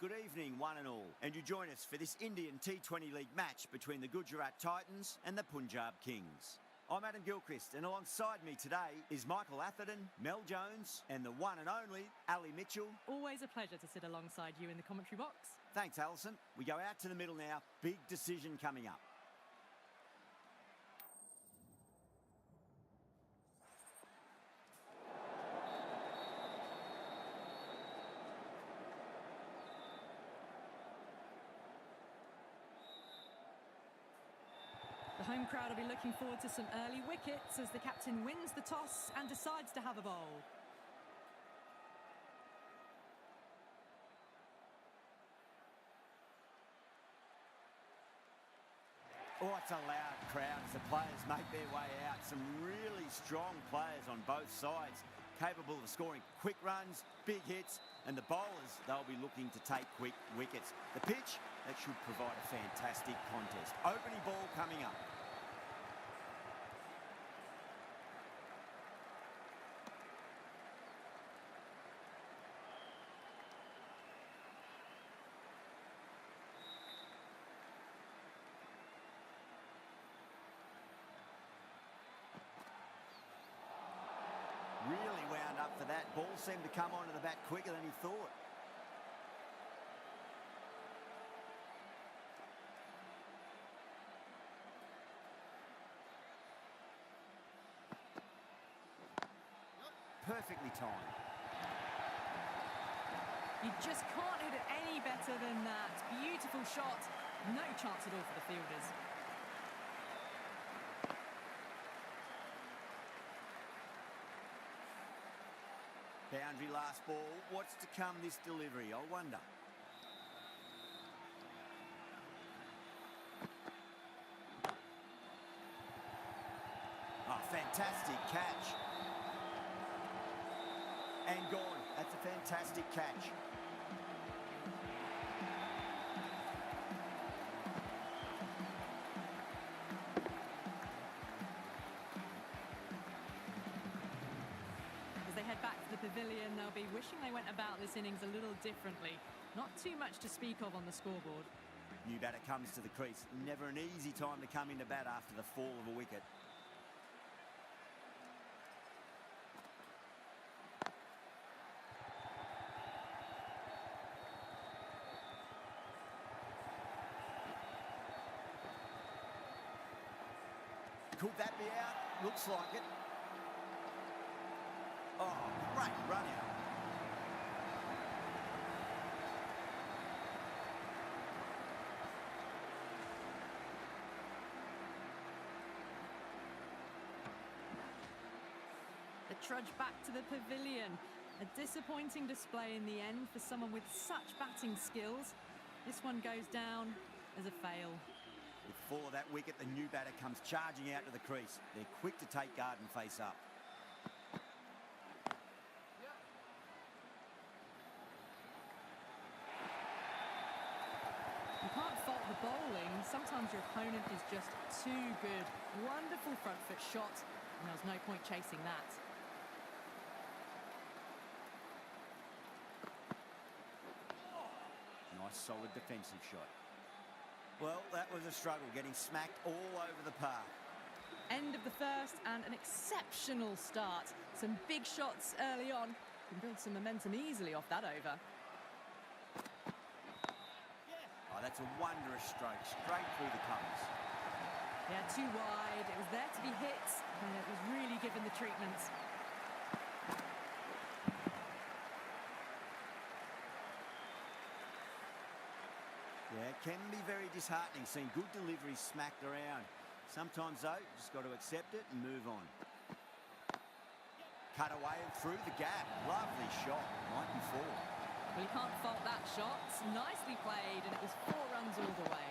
good evening one and all, and you join us for this Indian T20 League match between the Gujarat Titans and the Punjab Kings. I'm Adam Gilchrist, and alongside me today is Michael Atherton, Mel Jones, and the one and only Ali Mitchell. Always a pleasure to sit alongside you in the commentary box. Thanks, Alison. We go out to the middle now. Big decision coming up. The home crowd will be looking forward to some early wickets as the captain wins the toss and decides to have a bowl. Oh, it's a loud crowd as the players make their way out. Some really strong players on both sides, capable of scoring quick runs, big hits, and the bowlers, they'll be looking to take quick wickets. The pitch, that should provide a fantastic contest. Opening ball coming up. Really wound up for that. Ball seemed to come onto the bat quicker than he thought. Perfectly timed. You just can't hit it any better than that. Beautiful shot. No chance at all for the fielders. Boundary last ball. What's to come this delivery, I wonder. Oh, fantastic catch. And gone. That's a fantastic catch. As they head back to the pavilion, they'll be wishing they went about this innings a little differently. Not too much to speak of on the scoreboard. New batter comes to the crease. Never an easy time to come into bat after the fall of a wicket. Could that be out? Looks like it. Oh, great run out. The trudge back to the pavilion. A disappointing display in the end for someone with such batting skills. This one goes down as a fail. With the fall of that wicket, the new batter comes charging out to the crease. They're quick to take guard and face up. You can't fault the bowling. Sometimes your opponent is just too good. Wonderful front foot shot, and there was no point chasing that. Nice, solid defensive shot. Well, that was a struggle, getting smacked all over the park. End of the first and an exceptional start. Some big shots early on. Can build some momentum easily off that over. Oh, that's a wondrous stroke, straight through the covers. Yeah, too wide. It was there to be hit, and it was really given the treatment. Yeah, it can be very disheartening seeing good deliveries smacked around. Sometimes, though, you just got to accept it and move on. Cut away and through the gap. Lovely shot. Might be 4. Well, you can't fault that shot. Nicely played, and it was 4 runs all the way.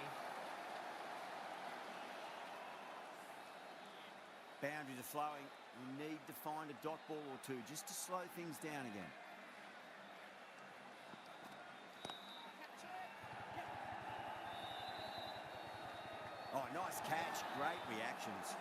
Boundaries are flowing. We need to find a dot ball or two just to slow things down again. Oh, nice catch. Great reactions.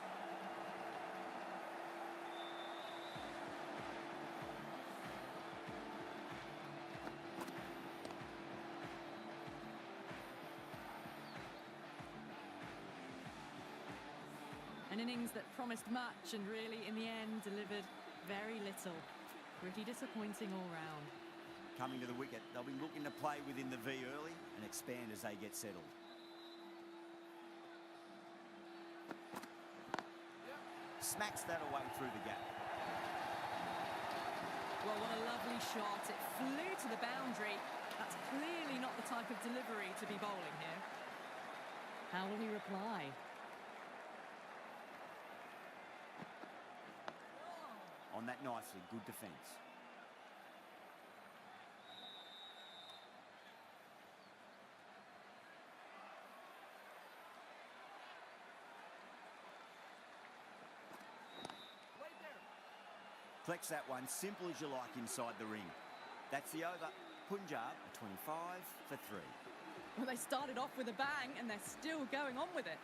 An innings that promised much and really, in the end, delivered very little. Pretty disappointing all round. Coming to the wicket, they'll be looking to play within the V early and expand as they get settled. Smacks that away through the gap. Well, what a lovely shot. It flew to the boundary. That's clearly not the type of delivery to be bowling here. How will he reply? On that nicely, good defence. Collects that one, simple as you like inside the ring. That's the over. Punjab are 25 for 3. Well, they started off with a bang and they're still going on with it.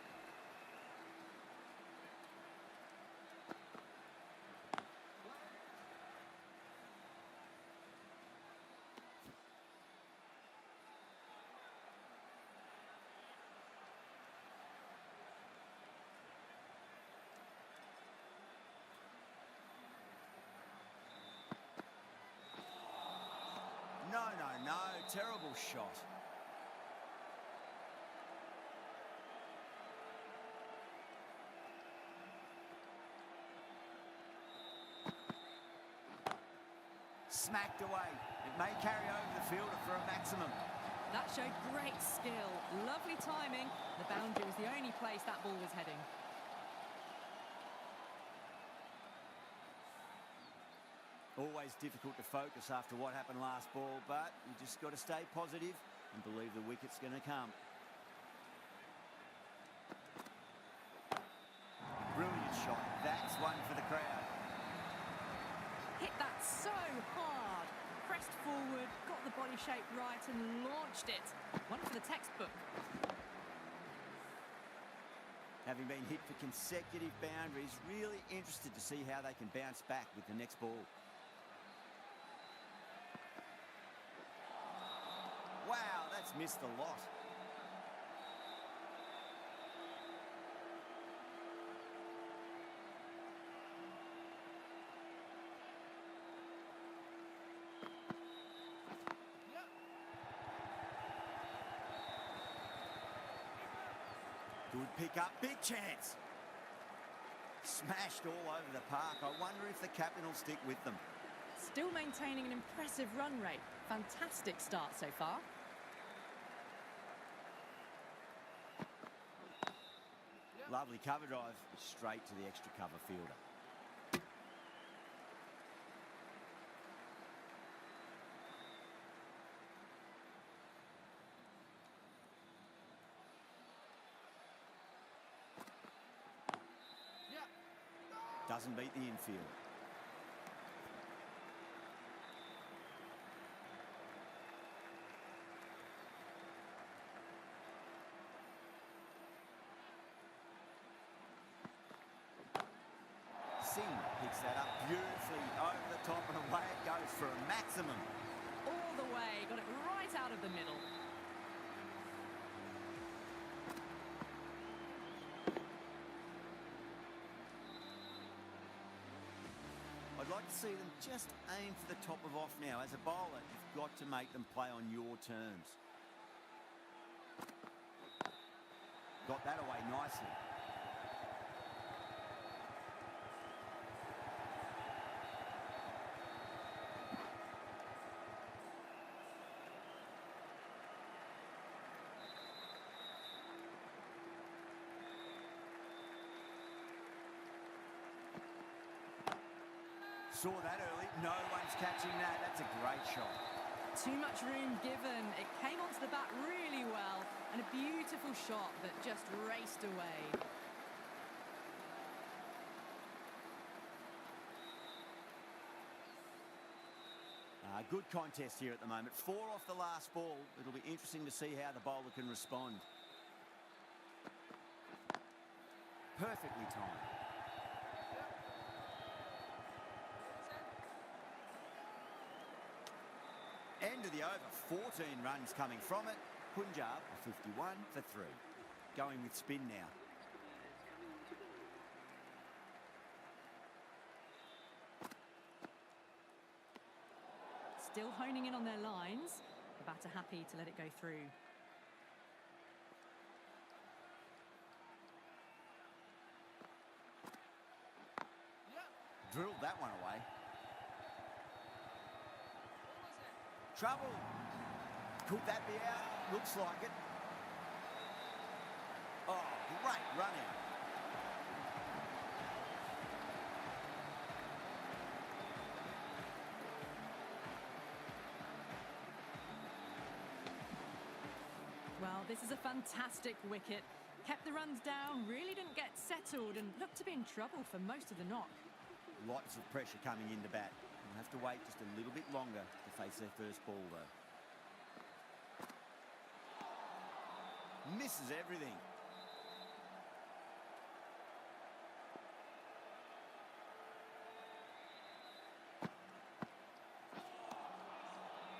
No, terrible shot. Smacked away. It may carry over the fielder for a maximum. That showed great skill. Lovely timing. The boundary was the only place that ball was heading. Always difficult to focus after what happened last ball, but you just got to stay positive and believe the wicket's going to come. Brilliant shot. That's one for the crowd. Hit that so hard. Pressed forward, got the body shape right and launched it. One for the textbook. Having been hit for consecutive boundaries, really interested to see how they can bounce back with the next ball. Wow, that's missed a lot. Good pick up, big chance. Smashed all over the park. I wonder if the captain will stick with them. Still maintaining an impressive run rate. Fantastic start so far. Lovely cover drive, straight to the extra cover fielder. Doesn't beat the infield. Singh picks that up beautifully over the top and away it goes for a maximum. All the way, got it right out of the middle. I'd like to see them just aim for the top of off now. As a bowler, you've got to make them play on your terms. Got that away nicely. Saw that early. No one's catching that. That's a great shot. Too much room given. It came onto the bat really well. And a beautiful shot that just raced away. Good contest here at the moment. 4 off the last ball. It'll be interesting to see how the bowler can respond. Perfectly timed. End of the over, 14 runs coming from it. Punjab are 51 for 3. Going with spin now. Still honing in on their lines. The batter happy to let it go through. Drilled that one away. Trouble. Could that be out? Looks like it. Oh, great run out. Well, this is a fantastic wicket. Kept the runs down, really didn't get settled and looked to be in trouble for most of the knock. Lots of pressure coming into bat. They'll have to wait just a little bit longer to face their first ball, though. Misses everything.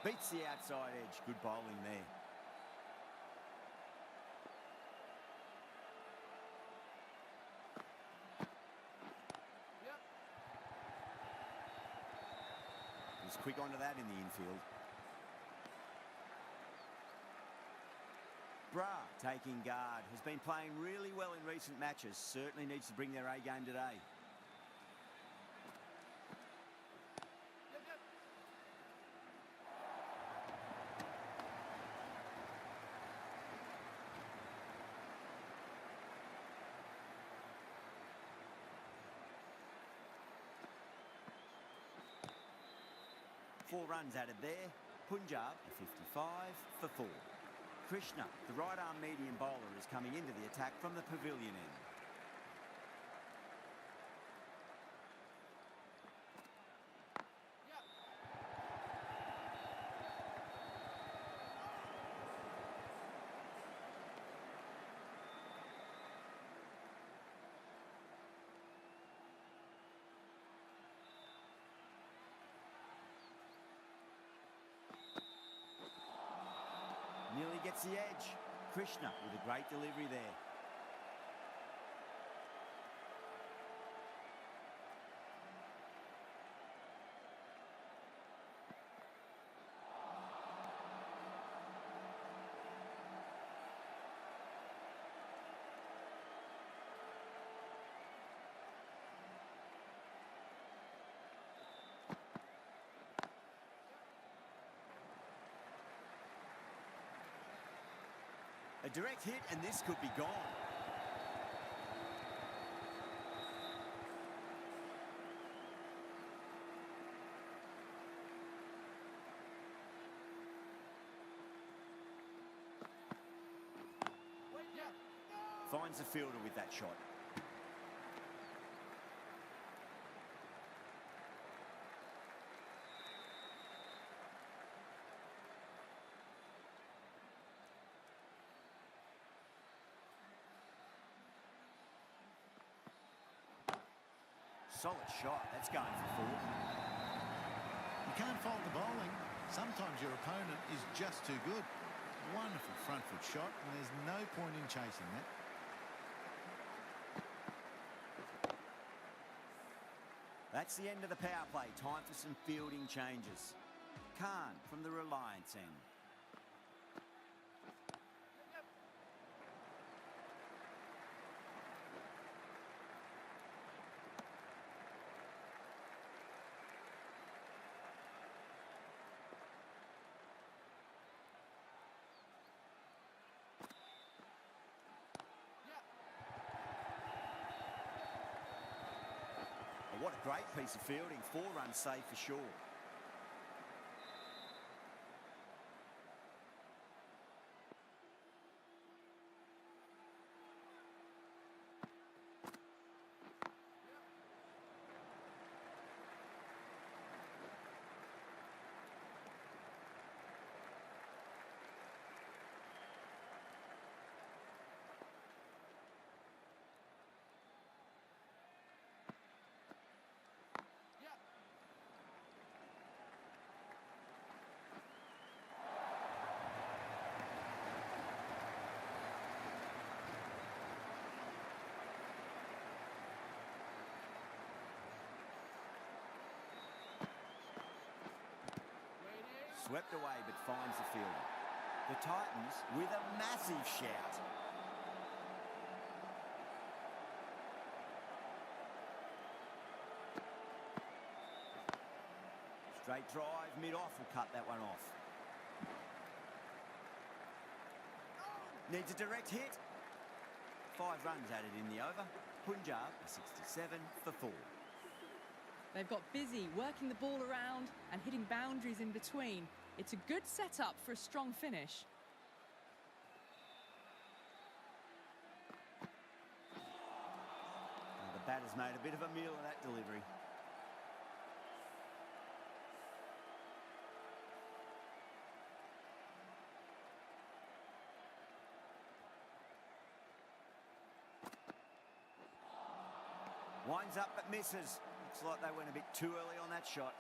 Beats the outside edge. Good bowling there. He's quick onto that in the infield. Bra taking guard. Has been playing really well in recent matches. Certainly needs to bring their A game today. Four runs added there. Punjab, a 55 for 4. Krishna, the right-arm medium bowler, is coming into the attack from the pavilion end. Nearly gets the edge. Krishna with a great delivery there. A direct hit, and this could be gone. Finds the fielder with that shot. Solid shot. That's going for 4. You can't fault the bowling. Sometimes your opponent is just too good. Wonderful front foot shot, and there's no point in chasing that. That's the end of the power play. Time for some fielding changes. Khan from the Reliance end. What a great piece of fielding. 4 runs safe for sure. swept away but finds the fielder. The Titans with a massive shout. Straight drive, mid-off will cut that one off. Needs a direct hit. 5 runs added in the over. Punjab, a 67 for 4. They've got busy working the ball around and hitting boundaries in between. It's a good setup for a strong finish. Well, the batter's made a bit of a meal of that delivery. Winds up but misses. Looks like they went a bit too early on that shot.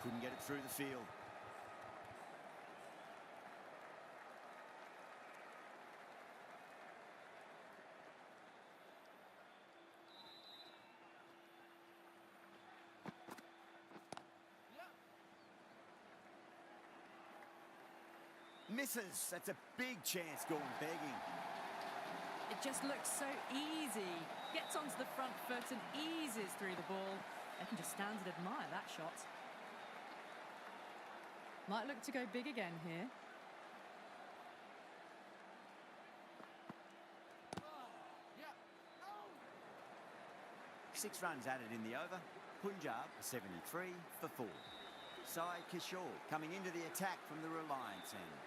Couldn't get it through the field. Misses. That's a big chance going begging. It just looks so easy. Gets onto the front foot and eases through the ball. They can just stand and admire that shot. Might look to go big again here. Six runs added in the over. Punjab, a 73 for 4. Sai Kishore coming into the attack from the Reliance end.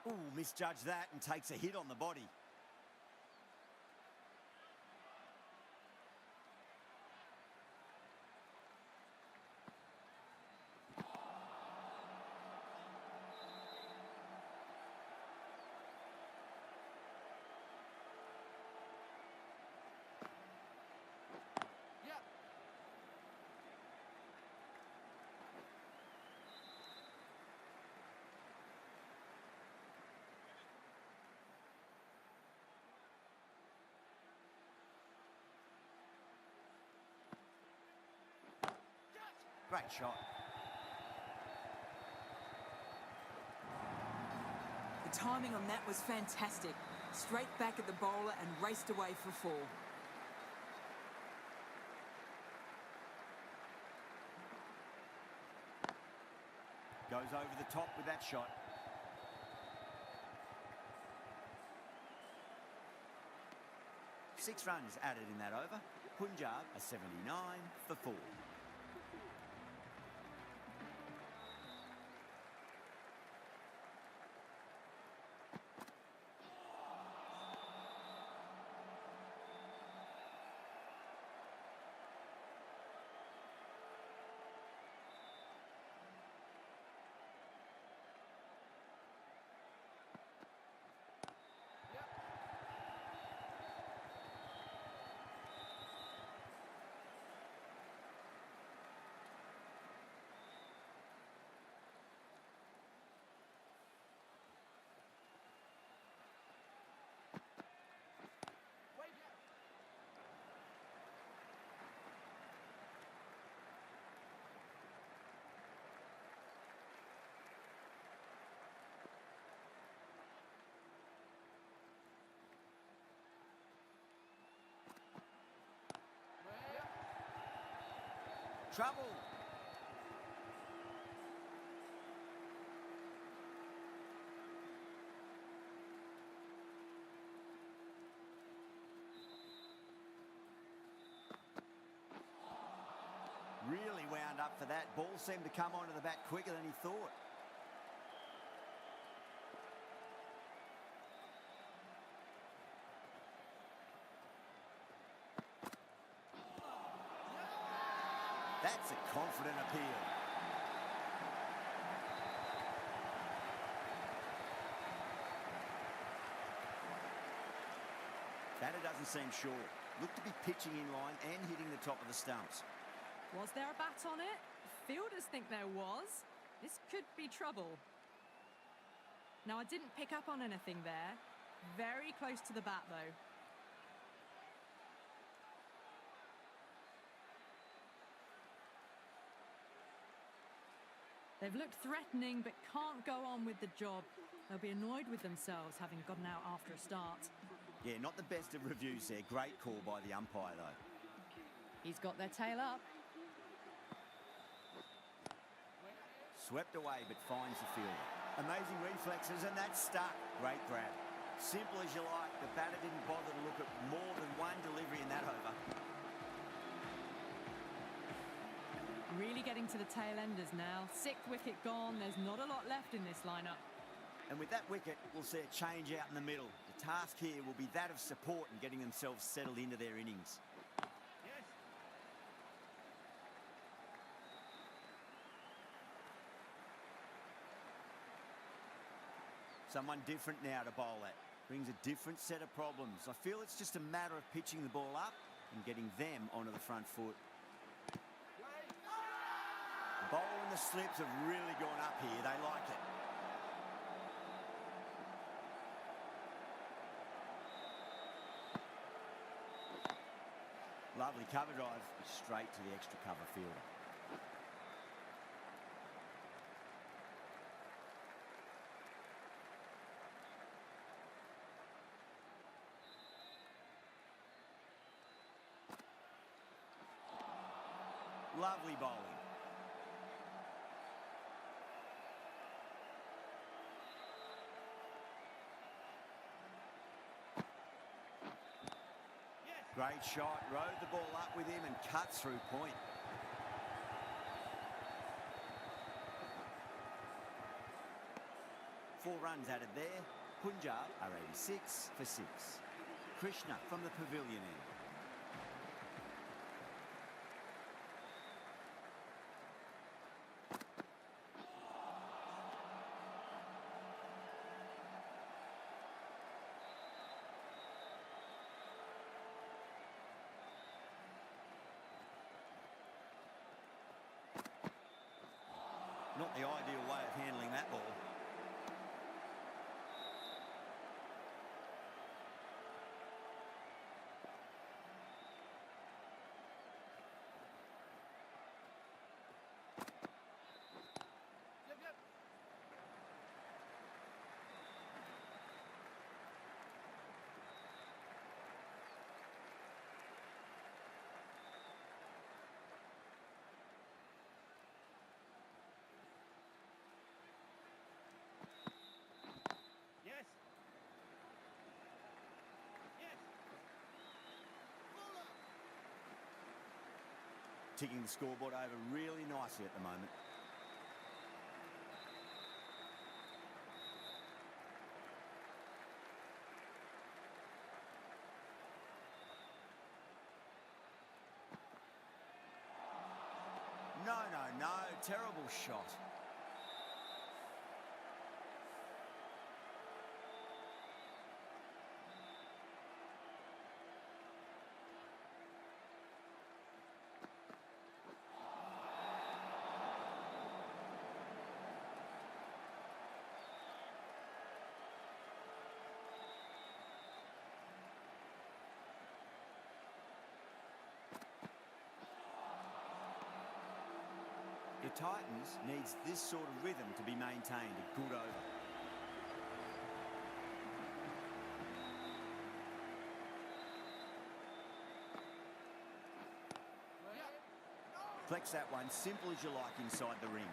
Ooh, misjudged that and takes a hit on the body. Great shot. The timing on that was fantastic. Straight back at the bowler and raced away for 4. Goes over the top with that shot. Six runs added in that over. Punjab, a 79 for 4. Trouble. Really wound up for that. Ball seemed to come onto the bat quicker than he thought. That's a confident appeal. Batter doesn't seem sure. Looked to be pitching in line and hitting the top of the stumps. Was there a bat on it? Fielders think there was. This could be trouble. Now, I didn't pick up on anything there. Very close to the bat, though. They've looked threatening, but can't go on with the job. They'll be annoyed with themselves, having gotten out after a start. Yeah, not the best of reviews there. Great call by the umpire, though. He's got their tail up. Swept away, but finds the fielder. Amazing reflexes, and that's stuck. Great grab. Simple as you like. The batter didn't bother to look at more than one delivery in that over. Really getting to the tail enders now. Sixth wicket gone. There's not a lot left in this lineup. And with that wicket, we'll see a change out in the middle. The task here will be that of support and getting themselves settled into their innings. Yes. Someone different now to bowl at. Brings a different set of problems. I feel it's just a matter of pitching the ball up and getting them onto the front foot. The bowl and the slips have really gone up here. They like it. Lovely cover drive, straight to the extra cover fielder. Lovely bowling. Great shot, rode the ball up with him and cuts through point. Four runs added there. Punjab are 86 for 6. Krishna from the pavilion end. Not the ideal way of handling that ball. Ticking the scoreboard over really nicely at the moment. No, terrible shot. The Titans needs this sort of rhythm to be maintained. A good over. Flex that one, simple as you like inside the ring.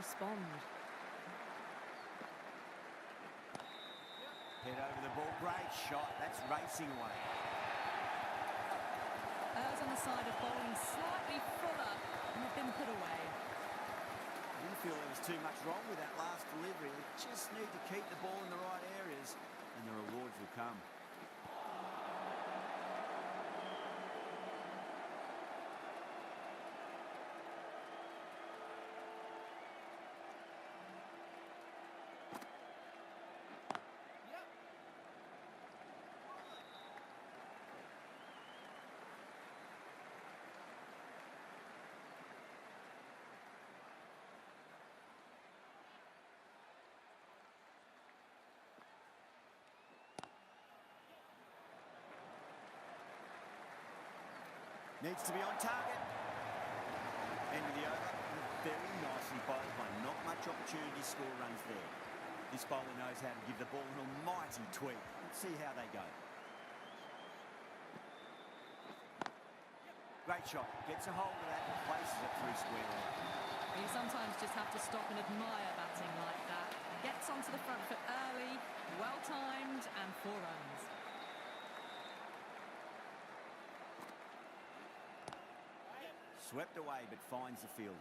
respond. Head over the ball, great shot. That's racing away. Errs on the side of bowling slightly fuller and have been put away. I didn't feel there was too much wrong with that last delivery. They just need to keep the ball in the right areas and the rewards will come. Needs to be on target. End of the over. Very nicely bowled one. Not much opportunity to score runs there. This bowler knows how to give the ball an almighty tweak. Let's see how they go. Great shot. Gets a hold of that and places it through square leg. You sometimes just have to stop and admire batting like that. Gets onto the front foot early, well timed, and 4 runs. Swept away, but finds the fielder.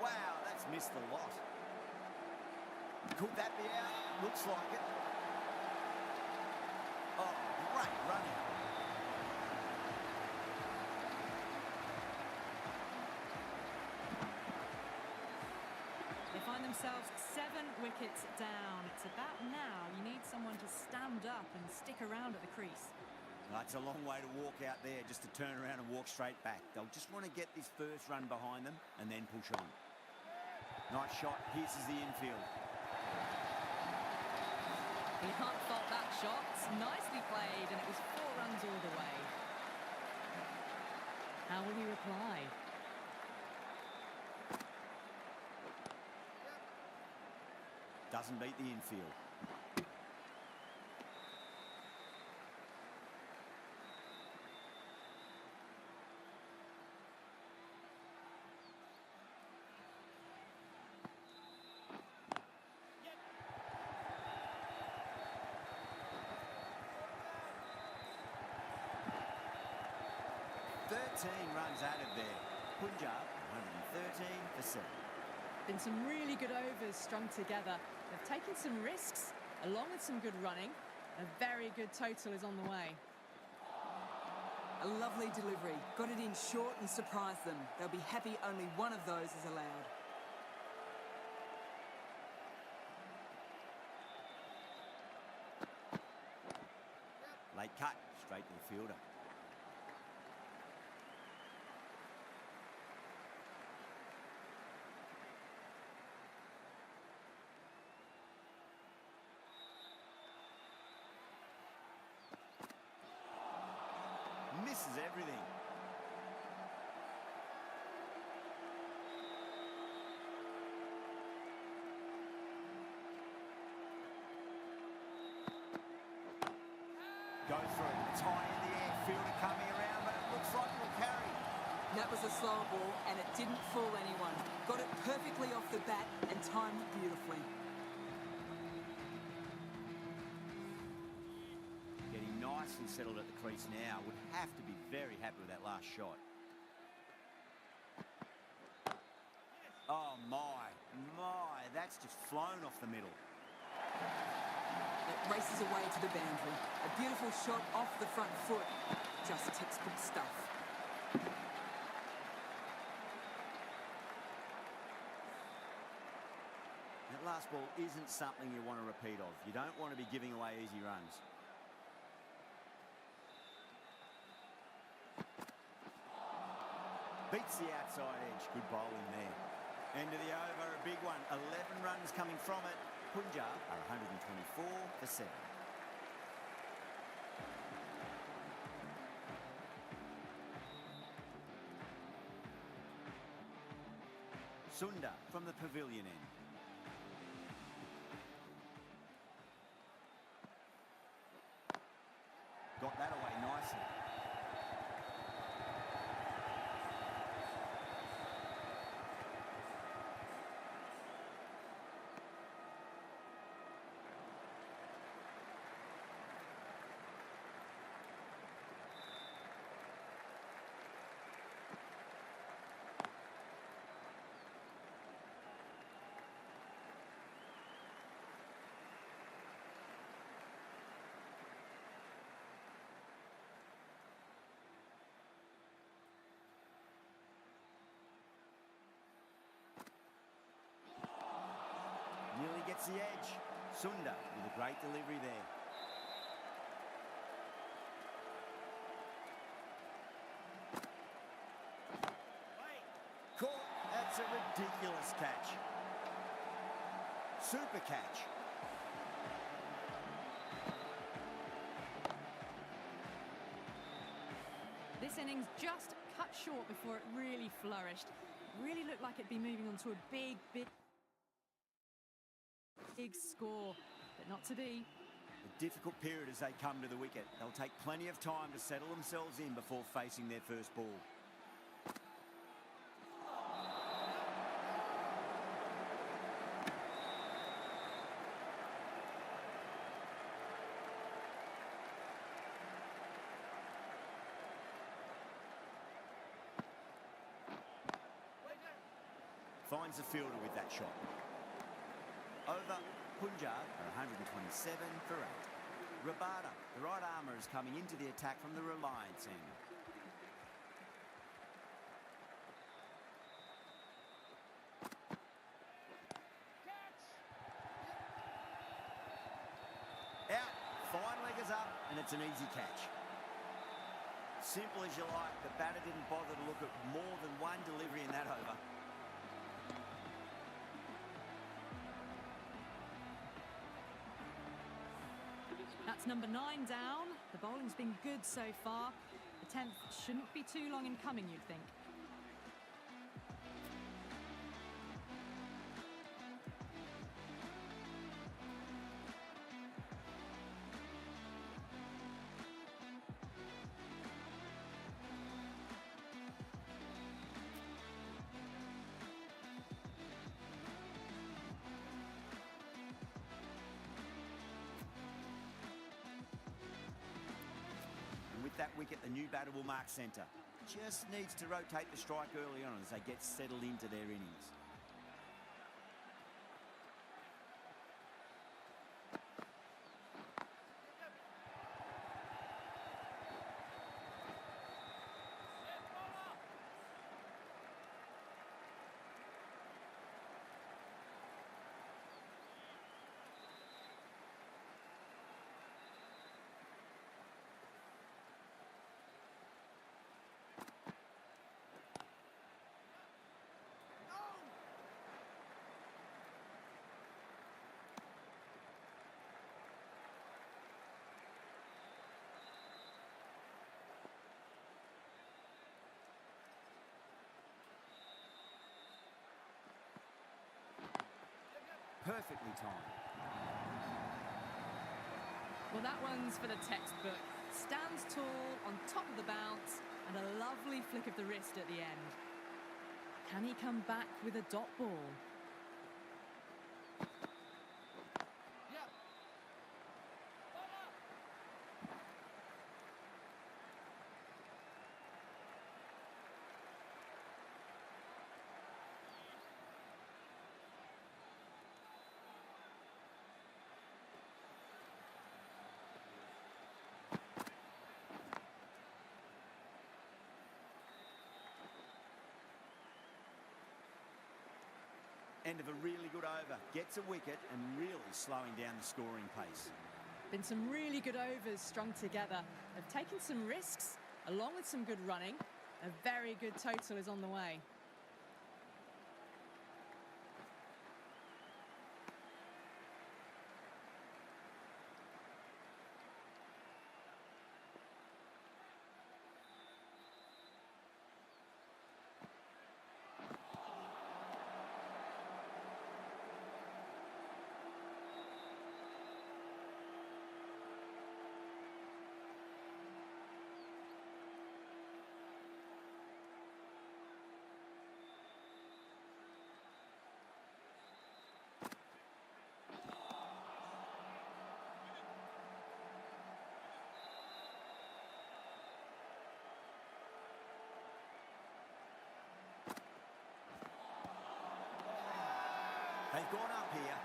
Wow, that's missed a lot. Could that be out? Looks like it. Oh, great running. They find themselves 7 wickets down. It's about now you need someone to stand up and stick around at the crease. That's a long way to walk out there just to turn around and walk straight back. They'll just want to get this first run behind them and then push on. Nice shot, pierces the infield. You can't fault that shot. Nicely played, and it was 4 runs all the way. How will he reply? Doesn't beat the infield. Runs added there. Punjab, 113 for 7. Been some really good overs strung together. They've taken some risks, along with some good running. A very good total is on the way. A lovely delivery. Got it in short and surprised them. They'll be happy only one of those is allowed. Late cut, straight to the fielder. Misses everything. Goes for it, tie in the air, fielder coming around, but it looks like it'll carry. That was a slow ball and it didn't fool anyone. Got it perfectly off the bat and timed beautifully. Nicely settled at the crease now. Would have to be very happy with that last shot. Oh my, that's just flown off the middle. It races away to the boundary. A beautiful shot off the front foot. Just textbook stuff. That last ball isn't something you want to repeat of. You don't want to be giving away easy runs. Beats the outside edge. Good bowling there. End of the over, a big one. 11 runs coming from it. Punjab are 124 for 7. Sunda from the pavilion end. Got that away nicely. Nearly gets the edge. Sunda with a great delivery there. Caught. That's a ridiculous catch. Super catch. This innings just cut short before it really flourished. Really looked like it'd be moving on to a big score, but not to be. A difficult period as they come to the wicket. They'll take plenty of time to settle themselves in before facing their first ball. Finds the fielder with that shot. Over, Punjab are 127 for 8. Rabada, the right armour, is coming into the attack from the Reliance end. Out, fine leggers up, and it's an easy catch. Simple as you like, the batter didn't bother to look at more than one delivery in that over. That's number 9 down. The bowling's been good so far. The 10th shouldn't be too long in coming, you'd think. With that wicket, the new batter will mark centre. Just needs to rotate the strike early on as they get settled into their innings. Perfectly timed. Well, that one's for the textbook. Stands tall, on top of the bounce, and a lovely flick of the wrist at the end. Can he come back with a dot ball? End of a really good over. Gets a wicket and really slowing down the scoring pace. Been some really good overs strung together. They've taken some risks, along with some good running. A very good total is on the way. They've gone up here.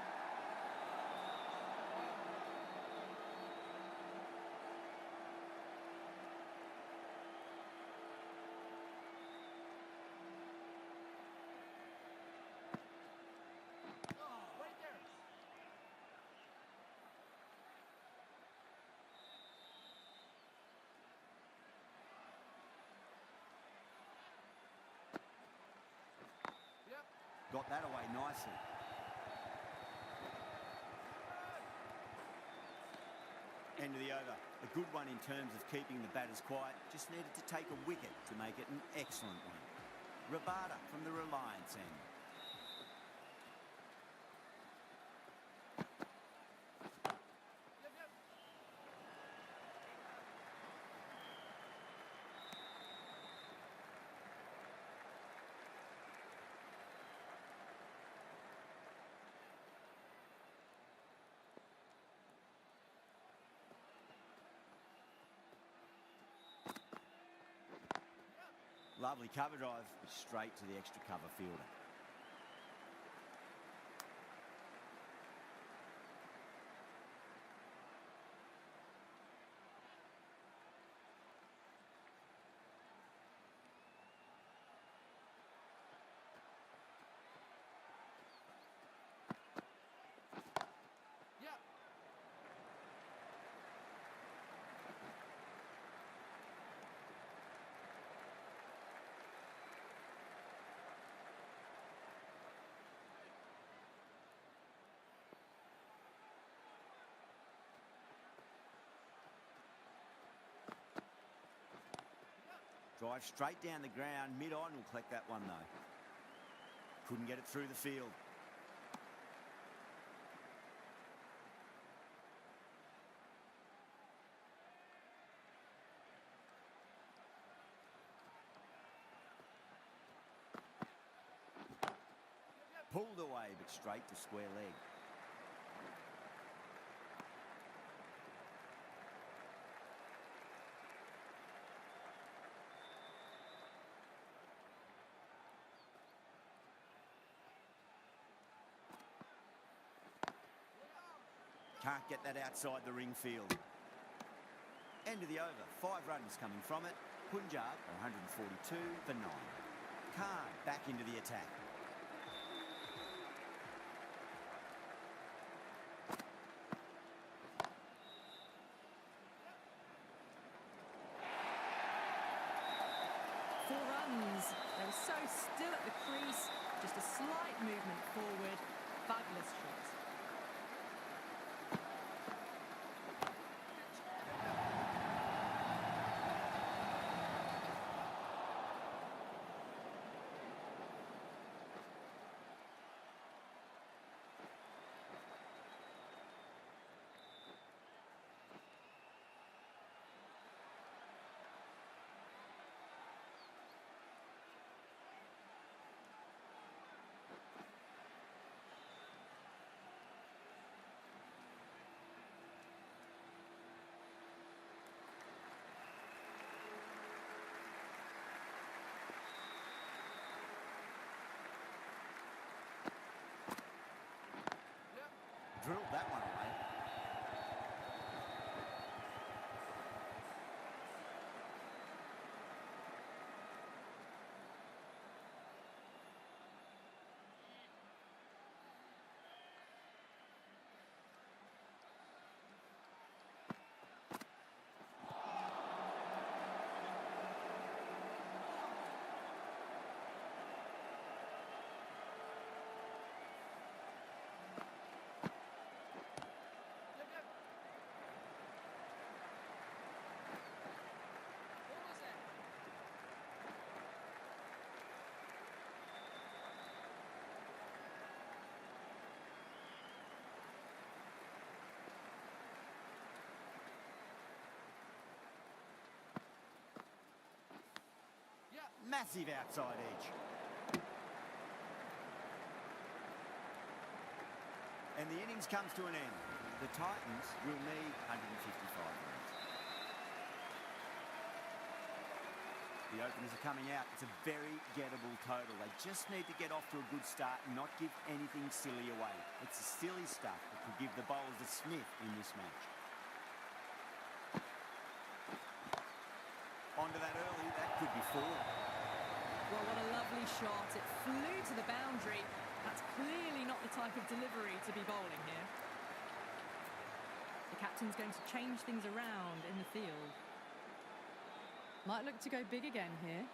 Got that away nicely. End of the over. A good one in terms of keeping the batters quiet. Just needed to take a wicket to make it an excellent one. Rabada from the Reliance end. Lovely cover drive, straight to the extra cover fielder. Drive straight down the ground, mid-on will collect that one though. Couldn't get it through the field. Pulled away, but straight to square leg. Can't get that outside the ring field. End of the over. 5 runs coming from it. Punjab are 142 for 9. Khan back into the attack. Four runs. They were so still at the crease. Just a slight movement forward. Fabulous shot. Drilled that one away. Massive outside edge. And the innings comes to an end. The Titans will need 155 runs. The openers are coming out. It's a very gettable total. They just need to get off to a good start and not give anything silly away. It's the silly stuff that could give the bowlers a sniff in this match. Onto that early, that could be 4. Well, what a lovely shot. It flew to the boundary. That's clearly not the type of delivery to be bowling here. The captain's going to change things around in the field. Might look to go big again here.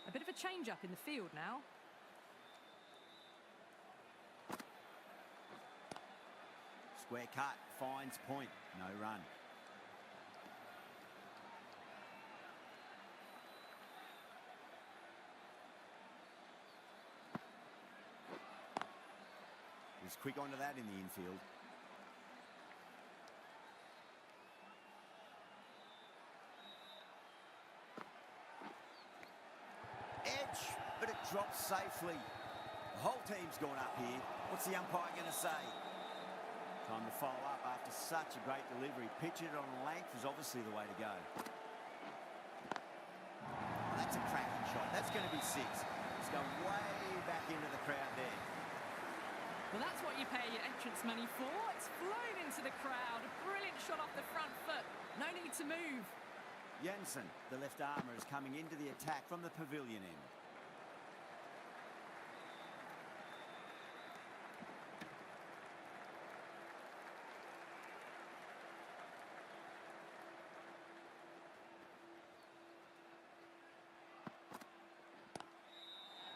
A bit of a change-up in the field now. Square cut, finds point, no run. Was quick onto that in the infield. Edge, but it drops safely. The whole team's gone up here. What's the umpire going to say? Time to follow up after such a great delivery. Pitching it on length is obviously the way to go. Oh, that's a cracking shot. That's going to be 6. It's going way back into the crowd there. Well, that's what you pay your entrance money for. It's flown into the crowd. A brilliant shot off the front foot. No need to move. Jensen, the left armour, is coming into the attack from the pavilion end.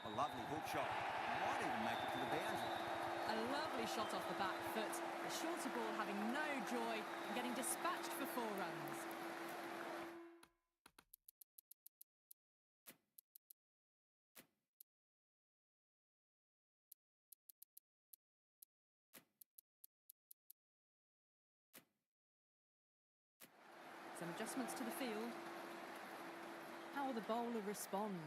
A lovely hook shot. Might even make it to the boundary. A lovely shot off the back foot. The shorter ball having no joy and getting dispatched for 4 runs. Some adjustments to the field. How will the bowler respond?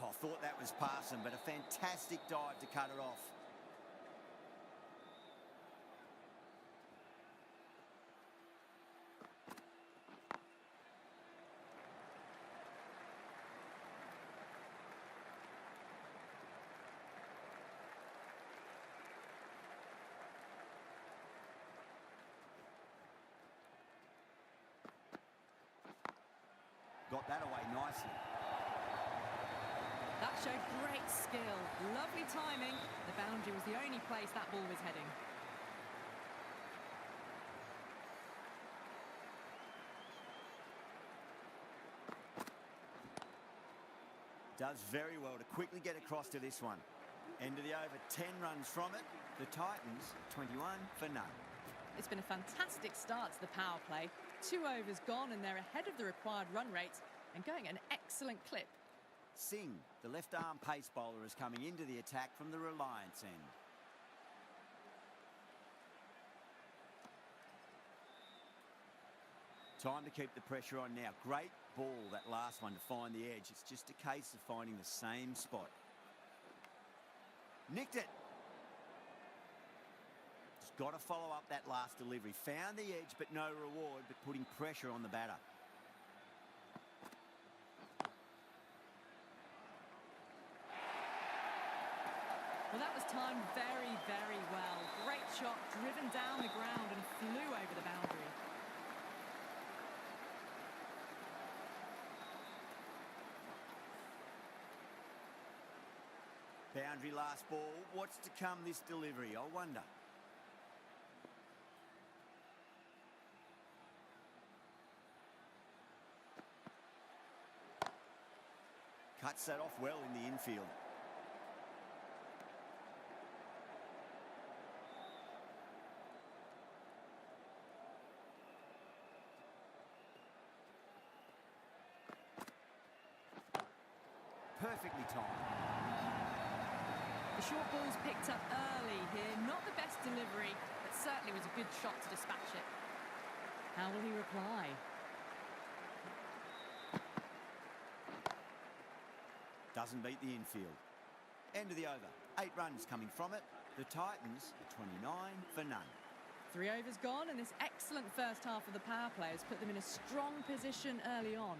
Oh, I thought that was passing, but a fantastic dive to cut it off. Got that away nicely. That showed great skill. Lovely timing. The boundary was the only place that ball was heading. Does very well to quickly get across to this one. End of the over, 10 runs from it. The Titans, 21 for none. It's been a fantastic start to the power play. 2 overs gone and they're ahead of the required run rate and going at an excellent clip. Singh, the left-arm pace bowler, is coming into the attack from the Reliance end. Time to keep the pressure on now. Great ball, that last one, to find the edge. It's just a case of finding the same spot. Nicked it. Just got to follow up that last delivery. Found the edge, but no reward, but putting pressure on the batter. Well, that was timed very, very well. Great shot, driven down the ground and flew over the boundary. Boundary last ball. What's to come this delivery, I wonder? Cuts that off well in the infield. Perfectly timed. The The short ball's picked up early here. Not the best delivery, but certainly was a good shot to dispatch it. How will he reply? Doesn't beat the infield. End of the over. 8 runs coming from it. The Titans are 29 for none. 3 overs gone, and this excellent first half of the power play has put them in a strong position early on.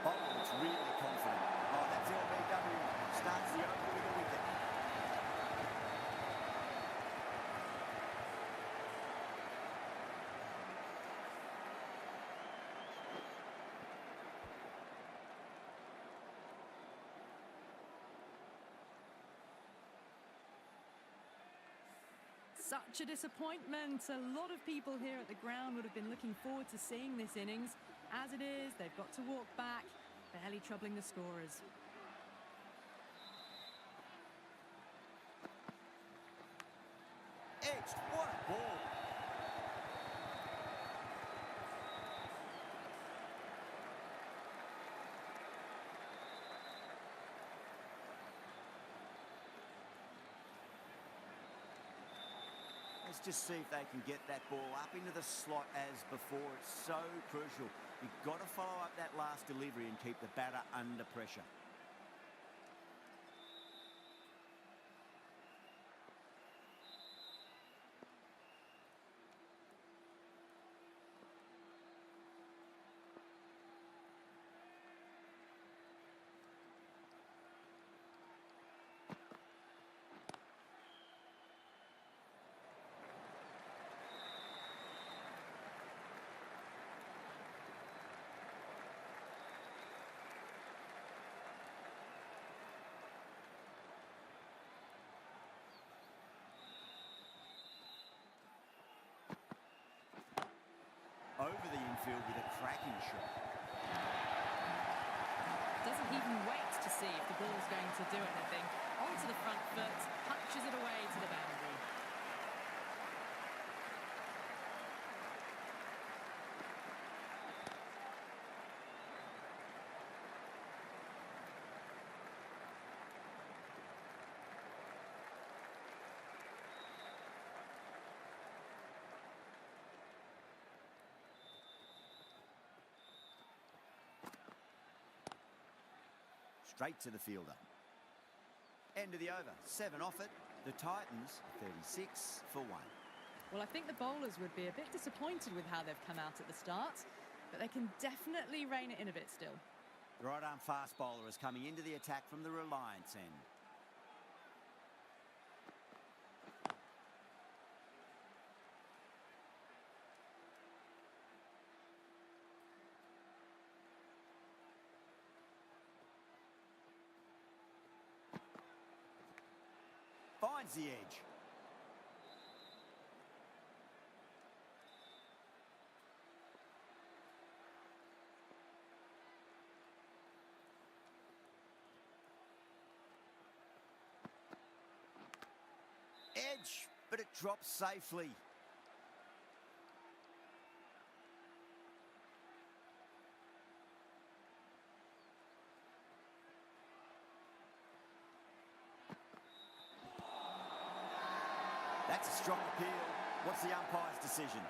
The bowler looks really confident. Oh, that's LBW. Starts the over with a wicket. Such a disappointment. A lot of people here at the ground would have been looking forward to seeing this innings. As it is, they've got to walk back, barely troubling the scorers. Edged. What a ball. Let's just see if they can get that ball up into the slot as before. It's so crucial. You've got to follow up that last delivery and keep the batter under pressure. Over the infield with a cracking shot. Doesn't even wait to see if the ball's going to do anything. Onto the front foot, punches it away to the boundary. Straight to the fielder. End of the over. 7 off it. The Titans 36 for 1. Well, I think the bowlers would be a bit disappointed with how they've come out at the start, but they can definitely rein it in a bit still. The right arm fast bowler is coming into the attack from the Reliance end. Finds the edge. Edge, but it drops safely. That's a strong appeal. What's the umpire's decision?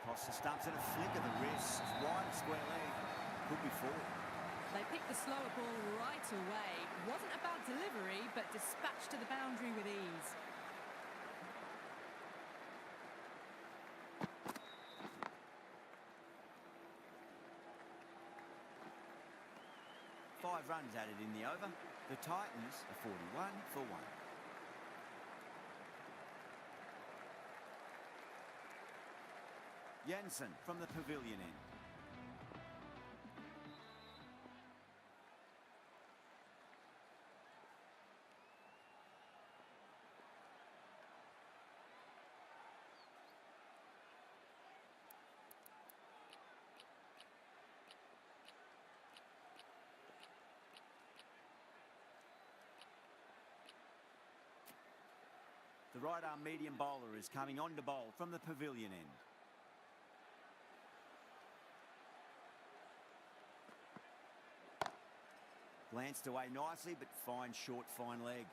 Across the stumps and a flick of the wrist. Wide square leg. Could be 4. They picked the slower ball right away. Wasn't a bad delivery, but dispatched to the boundary with ease. Five runs added in the over. The Titans are 41 for 1. Jensen from the pavilion end. The right-arm medium bowler is coming on to bowl from the pavilion end. Glanced away nicely, but fine short, fine leg.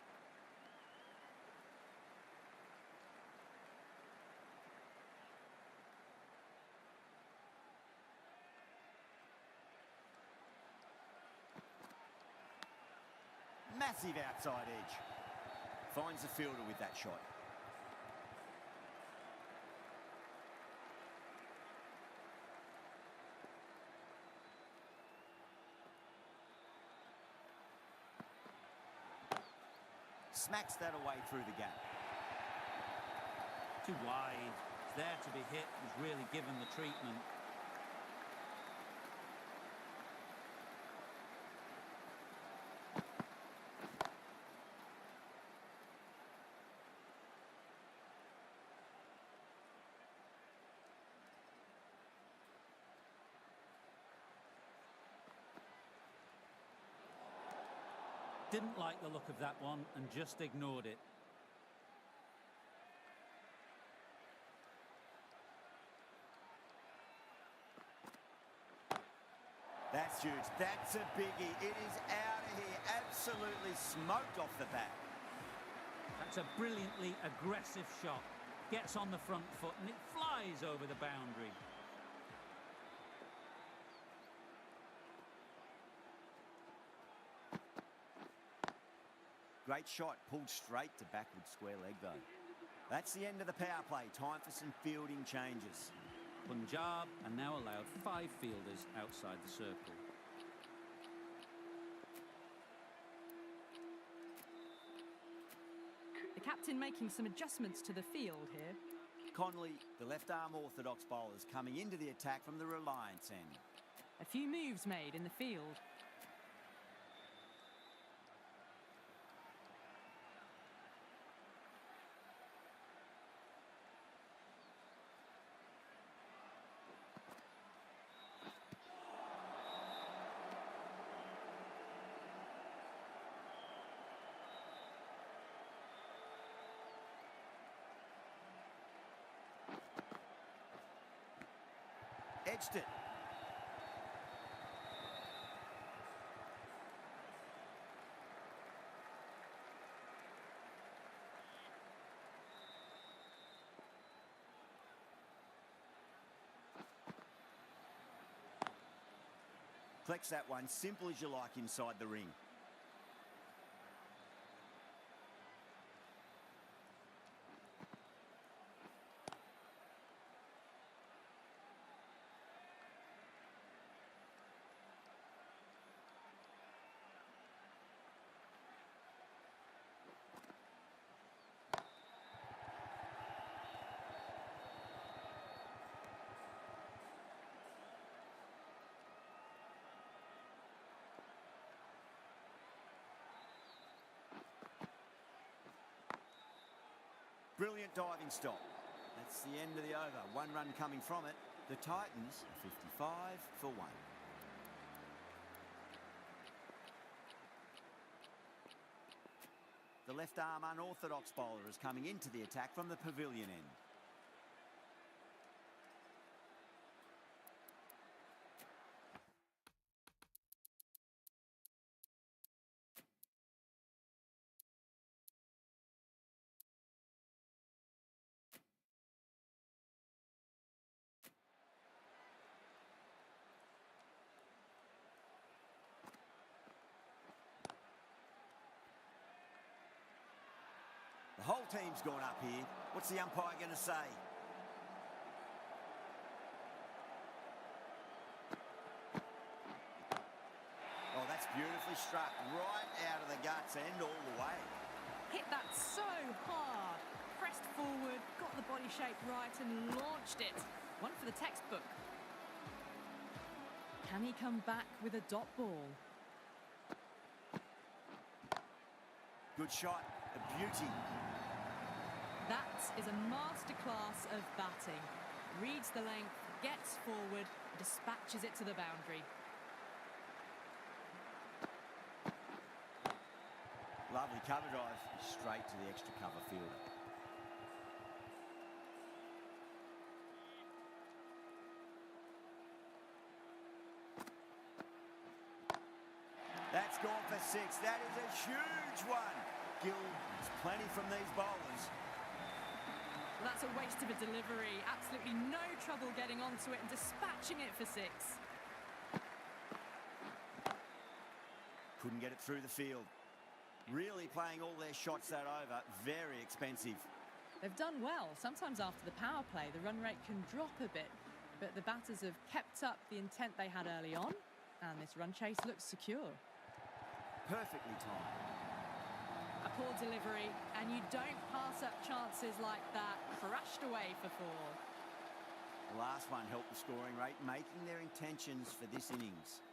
Massive outside edge. Finds the fielder with that shot. Smacks that away through the gap. Too wide. It's there to be hit. He's really given the treatment. Didn't like the look of that one and just ignored it. That's huge. That's a biggie. It is out of here. Absolutely smoked off the bat. That's a brilliantly aggressive shot. Gets on the front foot and it flies over the boundary. Great shot, pulled straight to backward square leg though. That's the end of the power play. Time for some fielding changes. Punjab are now allowed 5 fielders outside the circle. The captain making some adjustments to the field here. Conley, the left-arm orthodox bowlers, coming into the attack from the Reliance end. A few moves made in the field. Edged it. Collects that one, simple as you like inside the ring. Brilliant diving stop. That's the end of the over. 1 run coming from it. The Titans are 55 for 1. The left-arm unorthodox bowler is coming into the attack from the pavilion end. The whole team's gone up here. What's the umpire going to say? Oh, that's beautifully struck. Right out of the guts end all the way. Hit that so hard. Pressed forward, got the body shape right and launched it. One for the textbook. Can he come back with a dot ball? Good shot. A beauty. That is a masterclass of batting. Reads the length, gets forward, dispatches it to the boundary. Lovely cover drive, straight to the extra cover fielder. for 6. That is a huge one. Gill has plenty from these bowlers. Well, that's a waste of a delivery. Absolutely no trouble getting onto it and dispatching it for 6. Couldn't get it through the field. Really playing all their shots that over. Very expensive. They've done well. Sometimes after the power play, the run rate can drop a bit. But the batters have kept up the intent they had early on. And this run chase looks secure. Perfectly timed. A poor delivery, and you don't pass up chances like that. Crashed away for 4. The last one helped the scoring rate, making their intentions for this innings.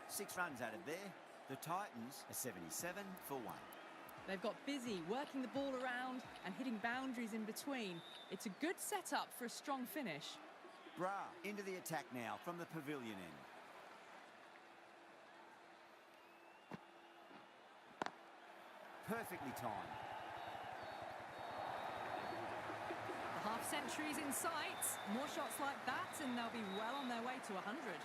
Six runs out of there. The Titans are 77 for 1. They've got busy working the ball around and hitting boundaries in between. It's a good setup for a strong finish. Bra into the attack now from the pavilion end. Perfectly timed. The half century's in sight. More shots like that and they'll be well on their way to 100.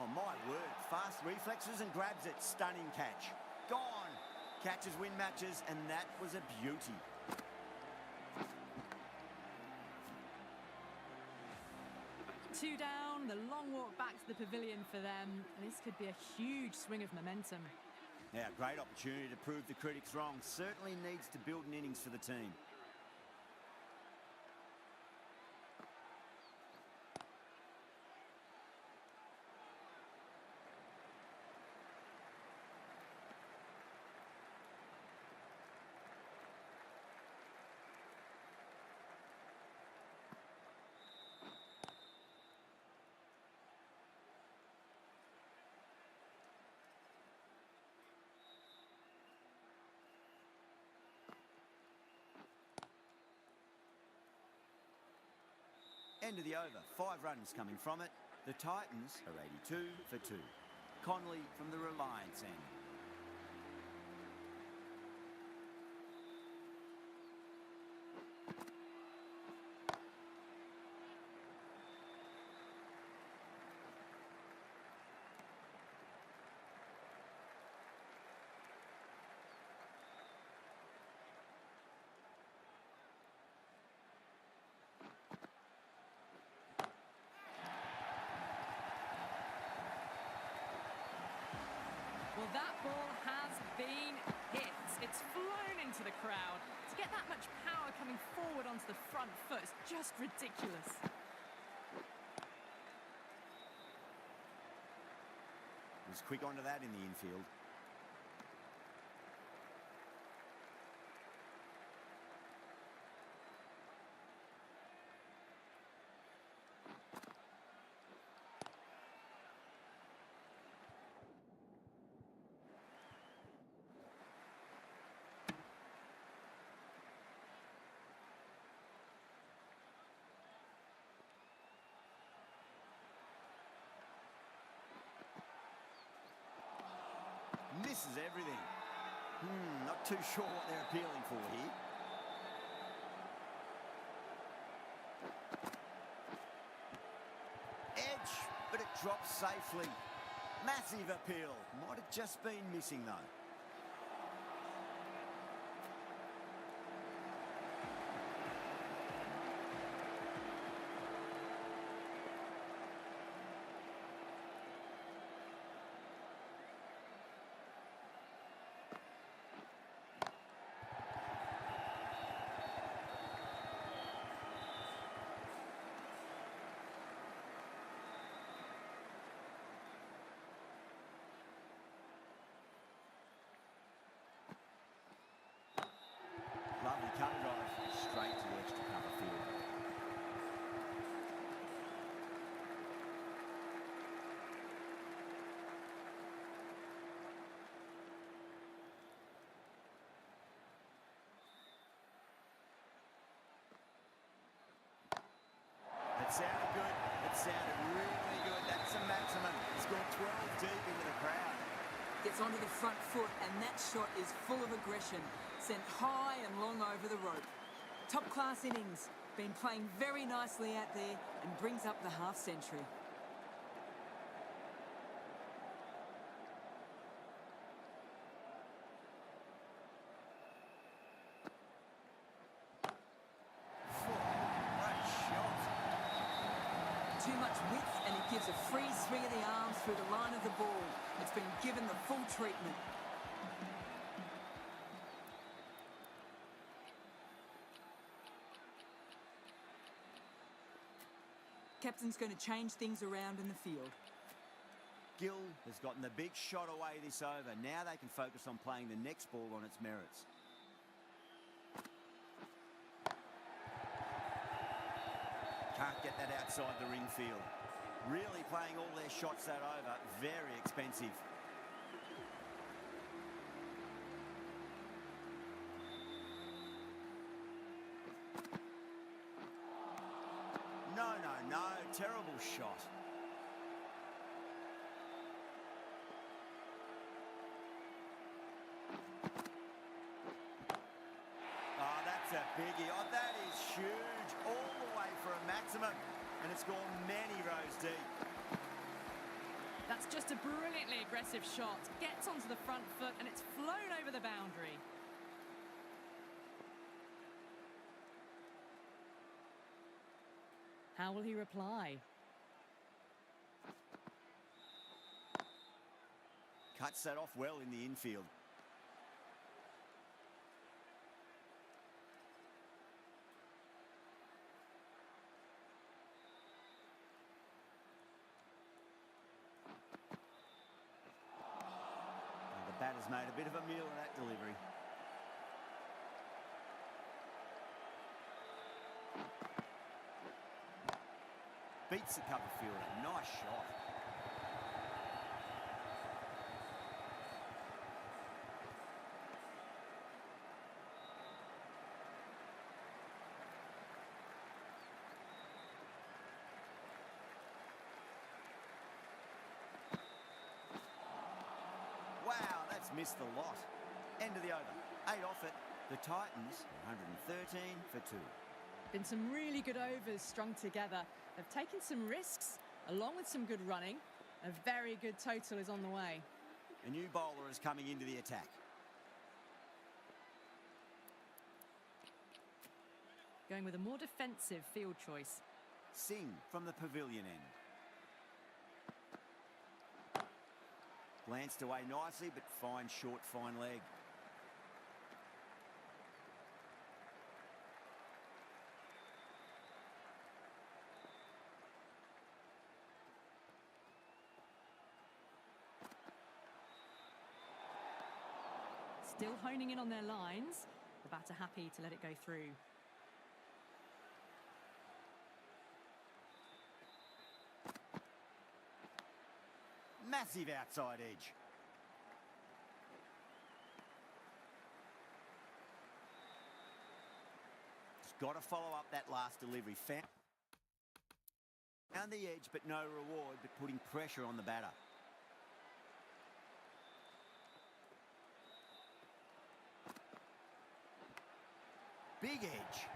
Oh, my word. Fast reflexes and grabs it. Stunning catch. Gone. Catches win matches, and that was a beauty. Two down, the long walk back to the pavilion for them. This could be a huge swing of momentum. Now, great opportunity to prove the critics wrong. Certainly needs to build an innings for the team. End of the over. 5 runs coming from it. The Titans are 82 for 2. Conley from the Reliance end. Well, that ball has been hit. It's flown into the crowd. To get that much power coming forward onto the front foot is just ridiculous. Was quick onto that in the infield. Misses everything. Not too sure what they're appealing for here. safely. Massive appeal. Might have just been missing, though. Lovely cover drive, straight to the extra cover field. It sounded good. It sounded really good. That's a maximum. Scored 12 deep into the crowd. Gets onto the front foot, and that shot is full of aggression. Sent high and long over the rope. Top-class innings. Been playing very nicely out there and brings up the half-century. Great shot. Too much width, and it gives a free swing of the arms through the line of the ball. It's been given the full treatment. Captain's going to change things around in the field. Gill has gotten the big shot away this over. Now they can focus on playing the next ball on its merits. Can't get that outside the ring field. Really playing all their shots that over. Very expensive. No. Terrible shot. Oh, that's a biggie. Oh, that is huge. All the way for a maximum. And it's gone many rows deep. That's just a brilliantly aggressive shot. Gets onto the front foot and it's flown over the boundary. How will he reply? Cuts that off well in the infield. And the batter's made a bit of a meal of that delivery. Beats the cover fielder. Nice shot. Wow, that's missed the lot. End of the over. 8 off it. The Titans, 113 for 2. Been some really good overs strung together. They've taken some risks, along with some good running. A very good total is on the way. A new bowler is coming into the attack. Going with a more defensive field choice. Singh from the pavilion end. Glanced away nicely, but fine short, fine leg. Still honing in on their lines. The batter happy to let it go through. Massive outside edge. Just got to follow up that last delivery. Found the edge, but no reward, but putting pressure on the batter. Big edge.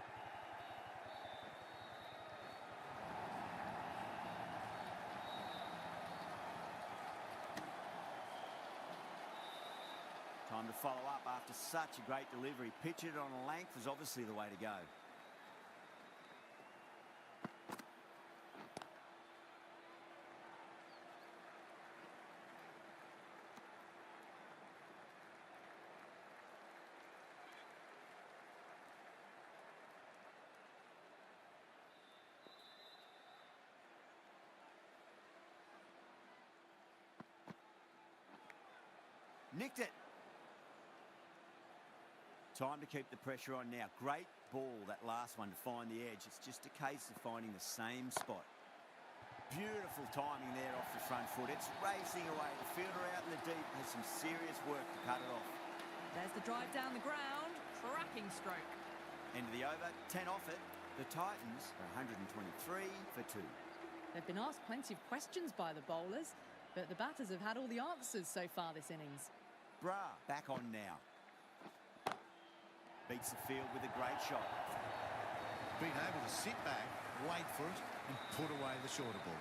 Time to follow up after such a great delivery. Pitch it on a length is obviously the way to go. Nicked it. Time to keep the pressure on now. Great ball, that last one, to find the edge. It's just a case of finding the same spot. Beautiful timing there off the front foot. It's racing away. The fielder out in the deep has some serious work to cut it off. There's the drive down the ground. Cracking stroke. End of the over, 10 off it. The Titans are 123 for 2. They've been asked plenty of questions by the bowlers, but the batters have had all the answers so far this innings. Bra back on now. Beats the field with a great shot. Being able to sit back, wait for it, and put away the shorter ball.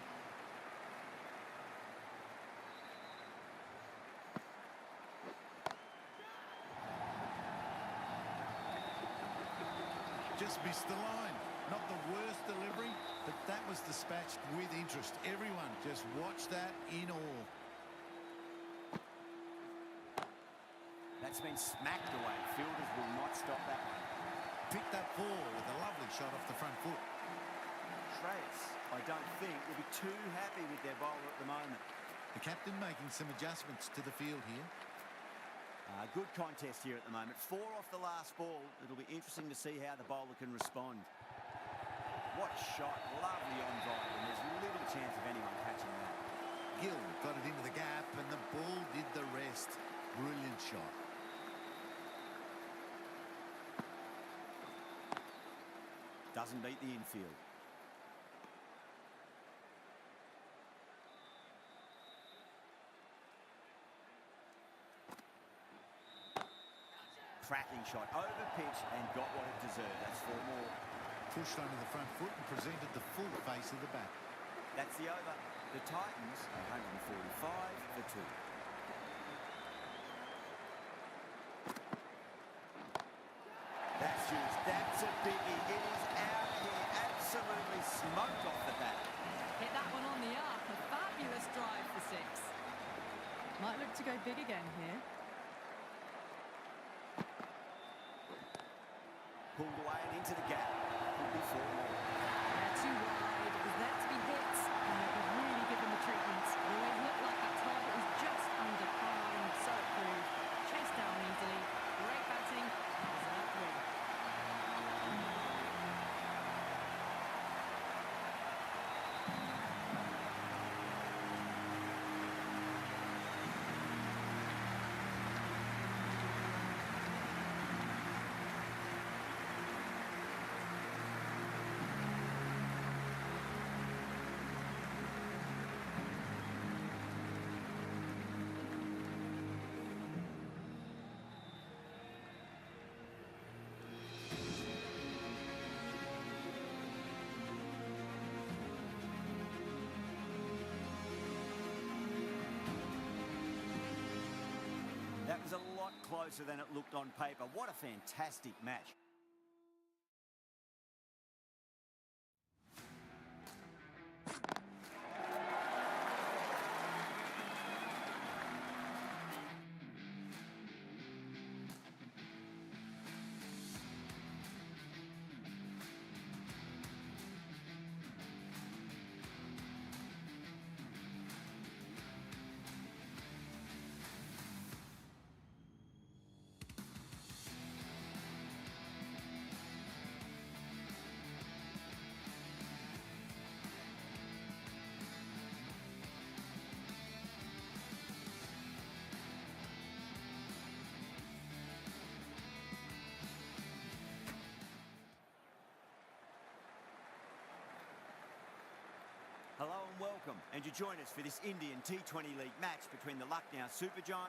Just missed the line. Not the worst delivery, but that was dispatched with interest. Everyone just watched that in awe. That's been smacked away. Fielders will not stop that one. Picked that ball with a lovely shot off the front foot. Trace, I don't think, will be too happy with their bowler at the moment. The captain making some adjustments to the field here. Good contest here at the moment. 4 off the last ball. It'll be interesting to see how the bowler can respond. What a shot. Lovely on drive, and there's little chance of anyone catching that. Gill got it into the gap, and the ball did the rest. Brilliant shot. Doesn't beat the infield. Cracking shot, over pitch and got what it deserved. That's 4 more. Pushed onto the front foot and presented the full face of the bat. That's the over. The Titans are 145 for 2. That's huge. That's a biggie. It is out here. Absolutely smoked off the bat. Hit that one on the arc. A fabulous drive for 6. Might look to go big again here. Pulled away and into the gap. Could be 4 more. They're too wide. It was there to be hit, and they could really give them the treatment. It always looked like that target was just under par, and so it proved. Chased down easily. Great batting. Deserved win. That was a lot closer than it looked on paper. What a fantastic match. Hello and welcome, and you join us for this Indian T20 League match between the Lucknow Supergiant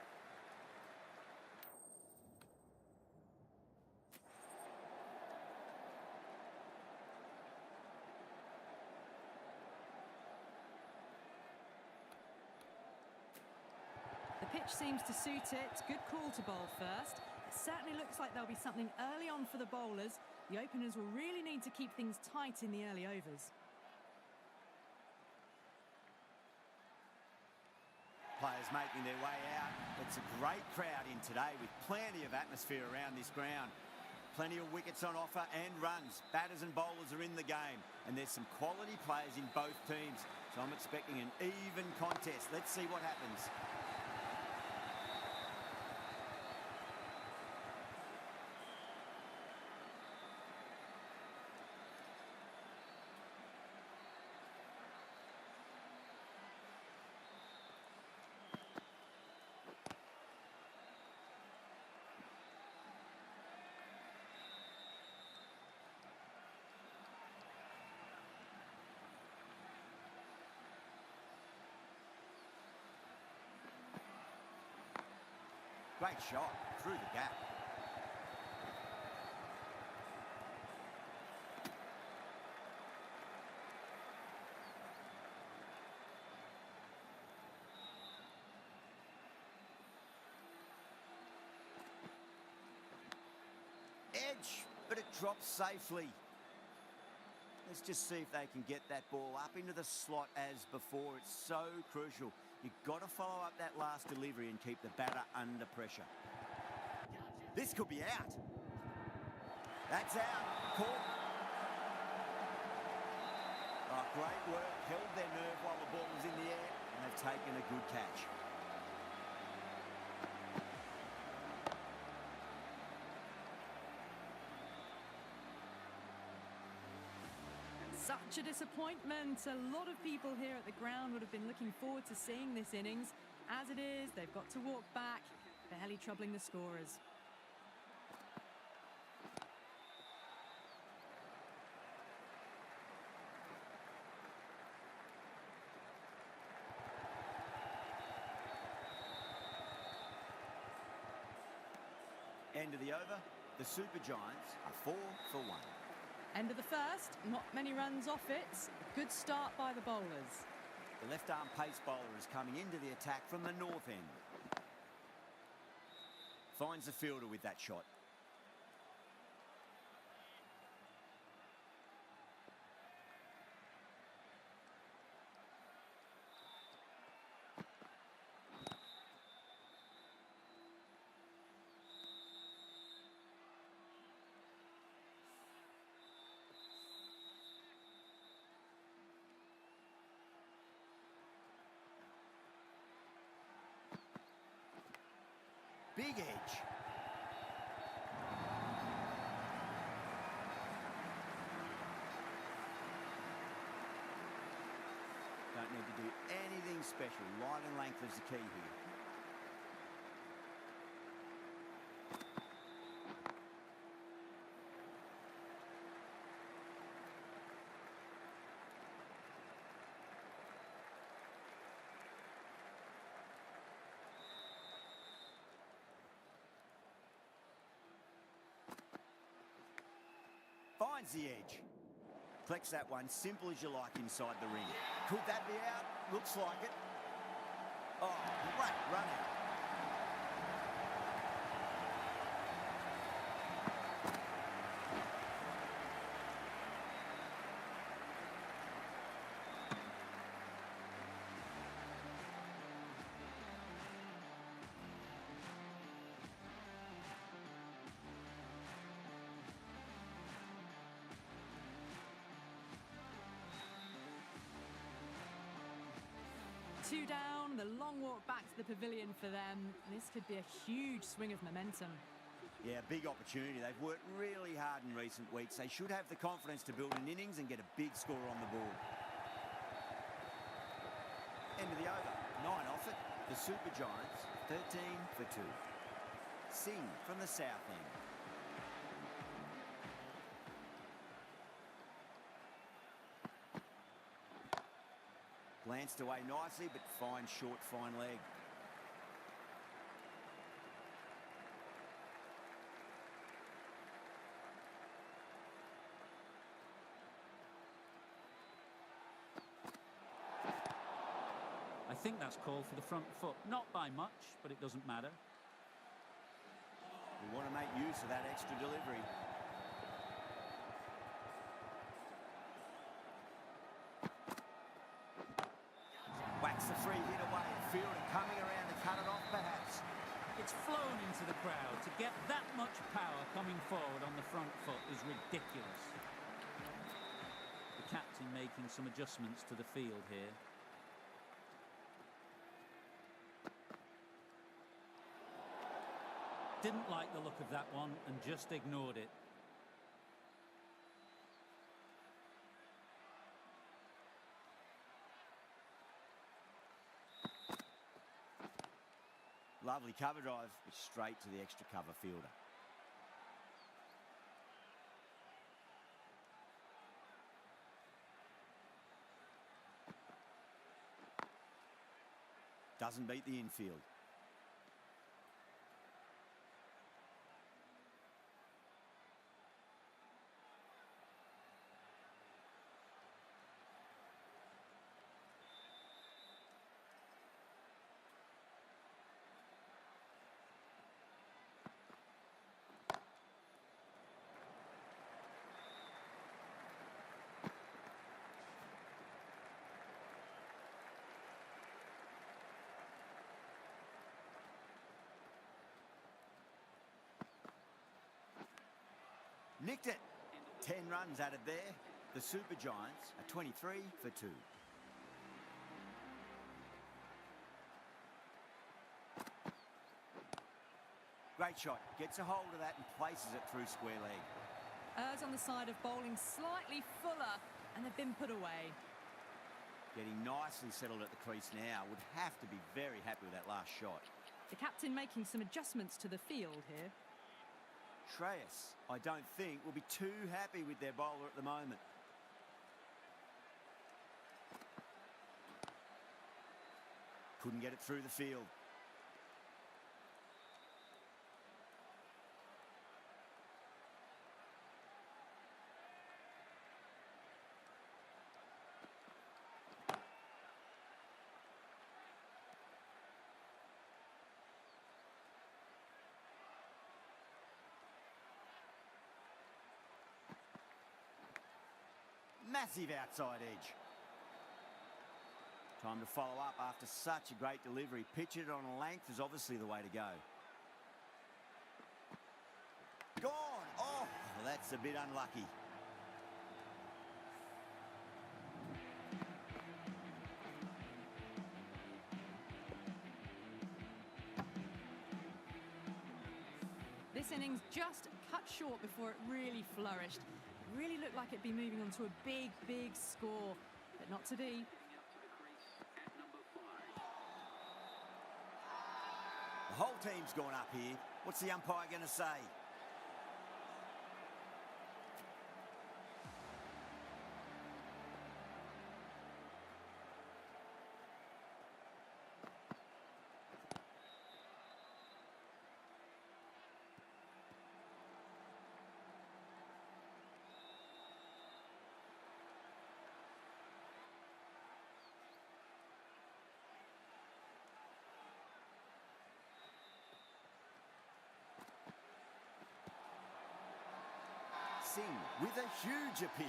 The Pitch seems to suit it. Good call to bowl first. It certainly looks like there'll be something early on for the bowlers. The openers will really need to keep things tight in the early overs. Players making their way out. It's a great crowd in today with plenty of atmosphere around this ground. Plenty of wickets on offer and runs. Batters and bowlers are in the game, and there's some quality players in both teams. So I'm expecting an even contest. Let's see what happens. Great shot through the gap. Edge, but it drops safely. Let's just see if they can get that ball up into the slot as before. It's so crucial. You've got to follow up that last delivery and keep the batter under pressure. This could be out. That's out. Caught. Oh, great work. Held their nerve while the ball was in the air, and they've taken a good catch. Such a disappointment. A lot of people here at the ground would have been looking forward to seeing this innings. As it is, they've got to walk back, barely troubling the scorers. End of the over. The Super Giants are 4 for 1. End of the first, not many runs off it. Good start by the bowlers. The left-arm pace bowler is coming into the attack from the north end. Finds the fielder with that shot. Big edge. Don't need to do anything special. Line and length is the key here. Finds the edge. Collects that one, simple as you like inside the ring. Could that be out? Looks like it. Oh, great run out. Two down, the long walk back to the pavilion for them. This could be a huge swing of momentum. Yeah, big opportunity. They've worked really hard in recent weeks. They should have the confidence to build an innings and get a big score on the board. End of the over. 9 off it. The Super Giants, 13 for 2. Singh from the south end. Glanced away nicely, but fine short, fine leg. I think that's called for the front foot. Not by much, but it doesn't matter. We want to make use of that extra delivery. Whacks the free hit away. Fielder coming around to cut it off, perhaps. It's flown into the crowd. To get that much power coming forward on the front foot is ridiculous. The captain making some adjustments to the field here. Didn't like the look of that one and just ignored it. Lovely cover drive, straight to the extra cover fielder. Doesn't beat the infield. Nicked it. 10 runs added there. The Super Giants are 23 for 2. Great shot. Gets a hold of that and places it through square leg. Errs on the side of bowling slightly fuller, and they've been put away. Getting nicely settled at the crease now. Would have to be very happy with that last shot. The captain making some adjustments to the field here. Shreyas, I don't think, will be too happy with their bowler at the moment. Couldn't get it through the field. Massive outside edge. Time to follow up after such a great delivery. Pitch it on a length is obviously the way to go. Gone! Oh, well, that's a bit unlucky. This innings just cut short before it really flourished. It really looked like it'd be moving on to a big, big score, but not to be. The whole team's gone up here. What's the umpire going to say? Singh with a huge appeal.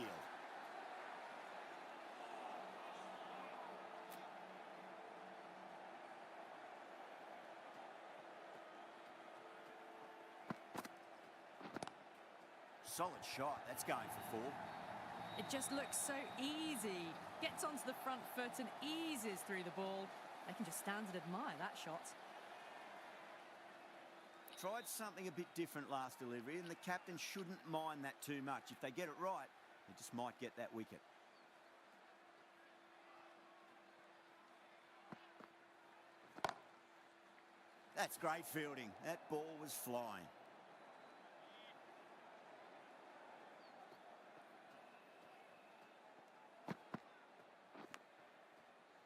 Solid shot. That's going for 4. It just looks so easy. Gets onto the front foot and eases through the ball. They can just stand and admire that shot. Tried something a bit different last delivery, and the captain shouldn't mind that too much. If they get it right, they just might get that wicket. That's great fielding. That ball was flying.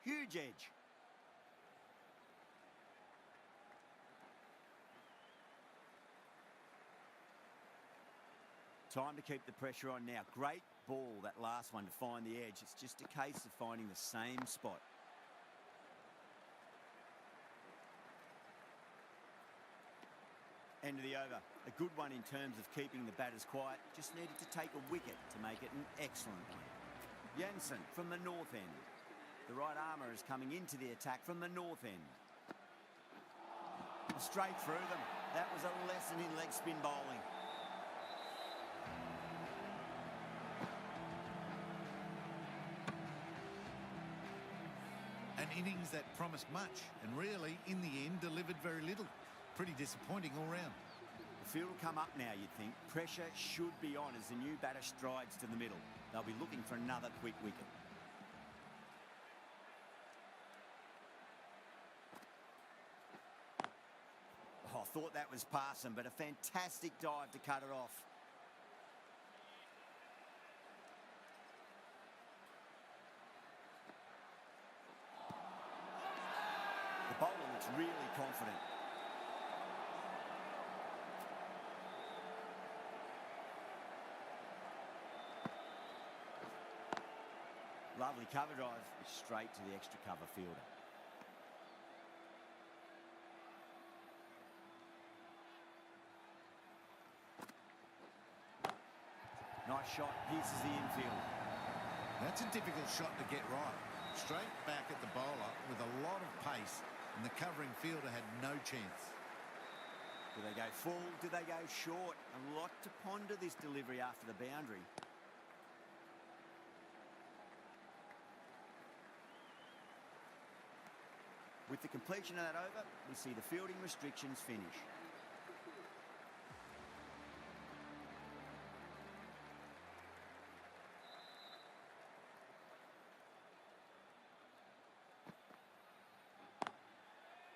Huge edge. Time to keep the pressure on now. Great ball, that last one, to find the edge. It's just a case of finding the same spot. End of the over. A good one in terms of keeping the batters quiet. Just needed to take a wicket to make it an excellent one. Jensen from the north end. The right armour is coming into the attack from the north end. Straight through them. That was a lesson in leg spin bowling. An innings that promised much and really, in the end, delivered very little. Pretty disappointing all round. The field will come up now, you'd think. Pressure should be on as the new batter strides to the middle. They'll be looking for another quick wicket. Oh, I thought that was passing, but a fantastic dive to cut it off. The bowler looks really confident. Lovely cover drive, straight to the extra cover fielder. Nice shot, pierces the infield. That's a difficult shot to get right. Straight back at the bowler with a lot of pace, and the covering fielder had no chance. Do they go full? Do they go short? A lot to ponder this delivery after the boundary. With the completion of that over, we see the fielding restrictions finish.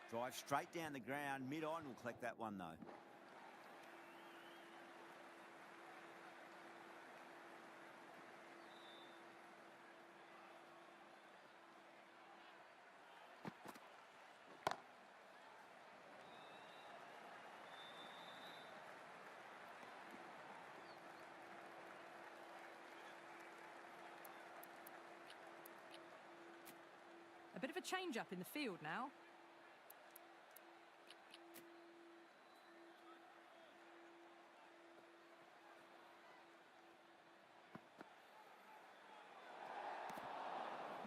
Drive straight down the ground, mid-on will collect that one though. A bit of a change-up in the field now.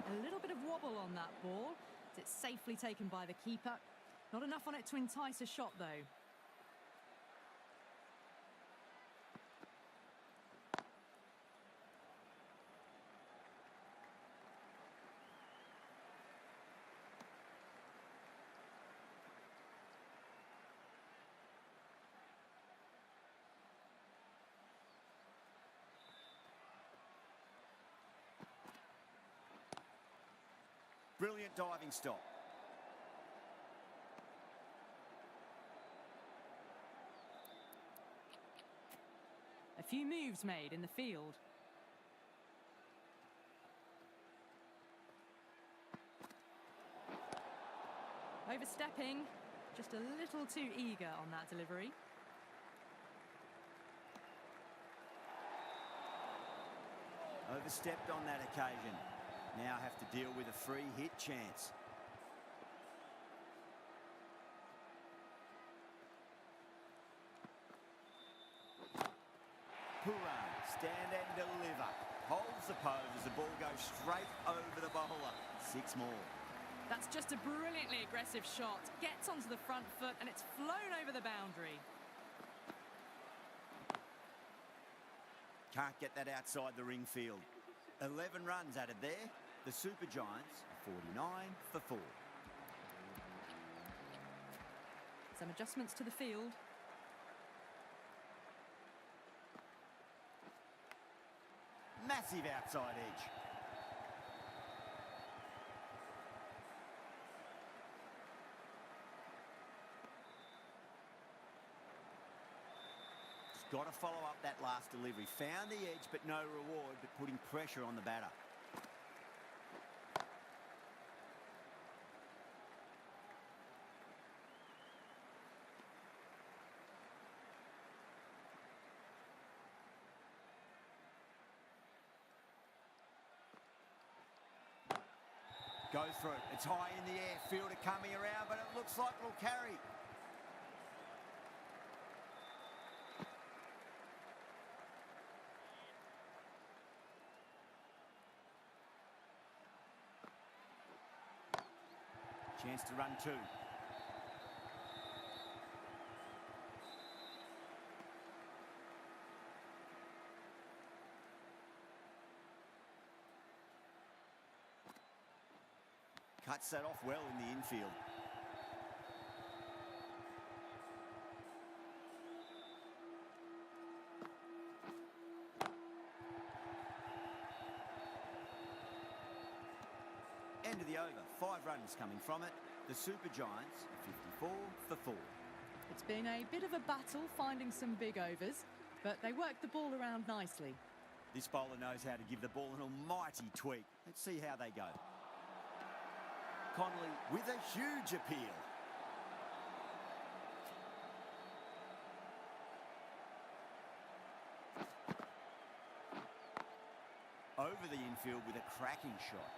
A little bit of wobble on that ball. It's safely taken by the keeper. Not enough on it to entice a shot, though. Brilliant diving stop. A few moves made in the field. Overstepping, just a little too eager on that delivery. Overstepped on that occasion. Now have to deal with a free hit chance. Puran, stand and deliver. Holds the pose as the ball goes straight over the bowler. 6 more. That's just a brilliantly aggressive shot. Gets onto the front foot and it's flown over the boundary. Can't get that outside the ring field. 11 runs added there. The Super Giants are 49 for 4. Some adjustments to the field. Massive outside edge. Just got to follow up that last delivery. Found the edge, but no reward, but putting pressure on the batter. Goes through. It's high in the air. Fielder coming around, but it looks like it'll carry. Chance to run two. Cuts that off well in the infield. End of the over. 5 runs coming from it. The Super Giants, 54 for 4. It's been a bit of a battle finding some big overs, but they worked the ball around nicely. This bowler knows how to give the ball an almighty tweak. Let's see how they go. Connolly with a huge appeal. Over the infield with a cracking shot.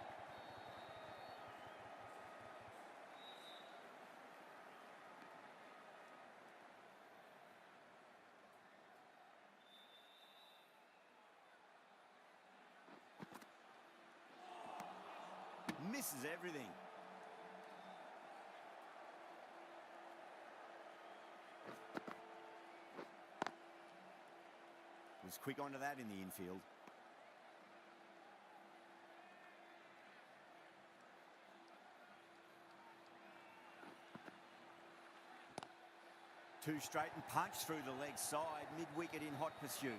Misses everything. Was quick onto that in the infield. Two straight and punch through the leg side, mid-wicket in hot pursuit.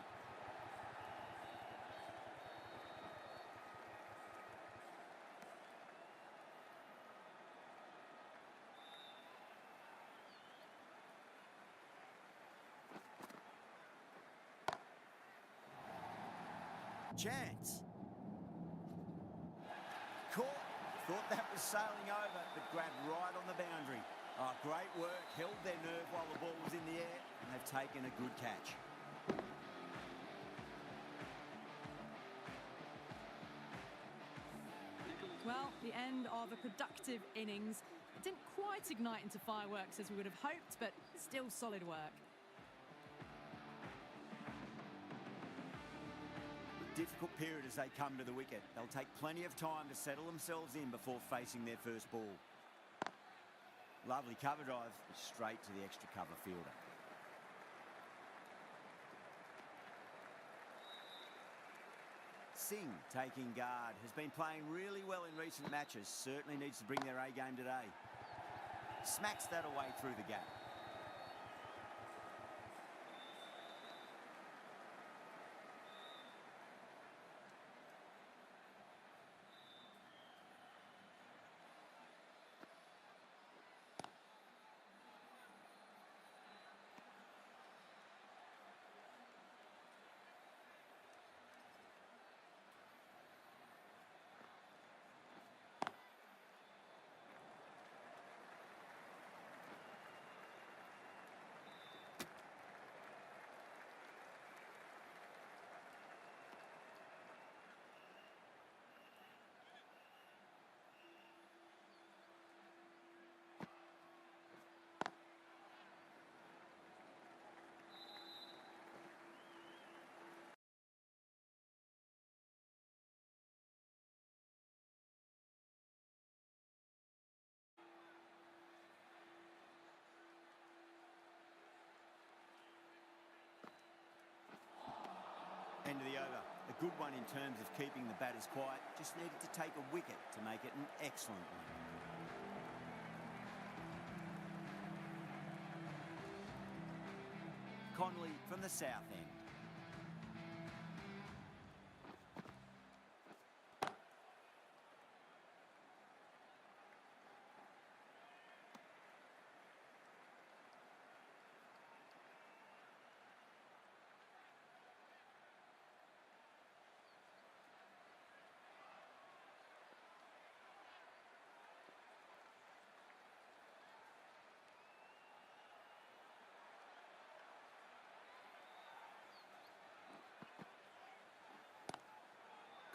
Chance. Caught. Thought that was sailing over, but grabbed right on the boundary. Oh, great work. Held their nerve while the ball was in the air, and they've taken a good catch. Well, the end of a productive innings. It didn't quite ignite into fireworks as we would have hoped, but still solid work. Difficult period as they come to the wicket. They'll take plenty of time to settle themselves in before facing their first ball. Lovely cover drive, straight to the extra cover fielder. Singh taking guard, has been playing really well in recent matches, certainly needs to bring their A game today. Smacks that away through the gap. End of the over. A good one in terms of keeping the batters quiet. Just needed to take a wicket to make it an excellent one. Connolly from the south end.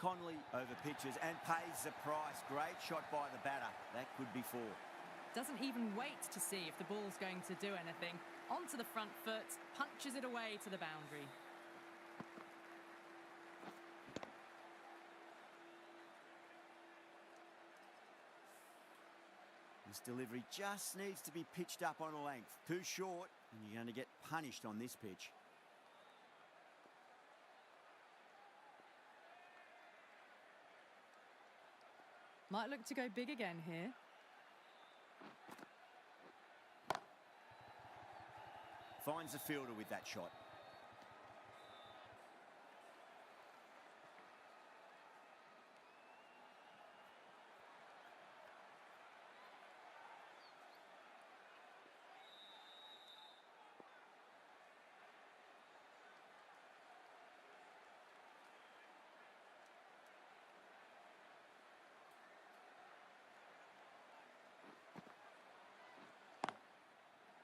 Connolly over pitches and pays the price. Great shot by the batter. That could be 4. Doesn't even wait to see if the ball's going to do anything. Onto the front foot, punches it away to the boundary. This delivery just needs to be pitched up on a length. Too short, and you're going to get punished on this pitch. Might look to go big again here. Finds the fielder with that shot.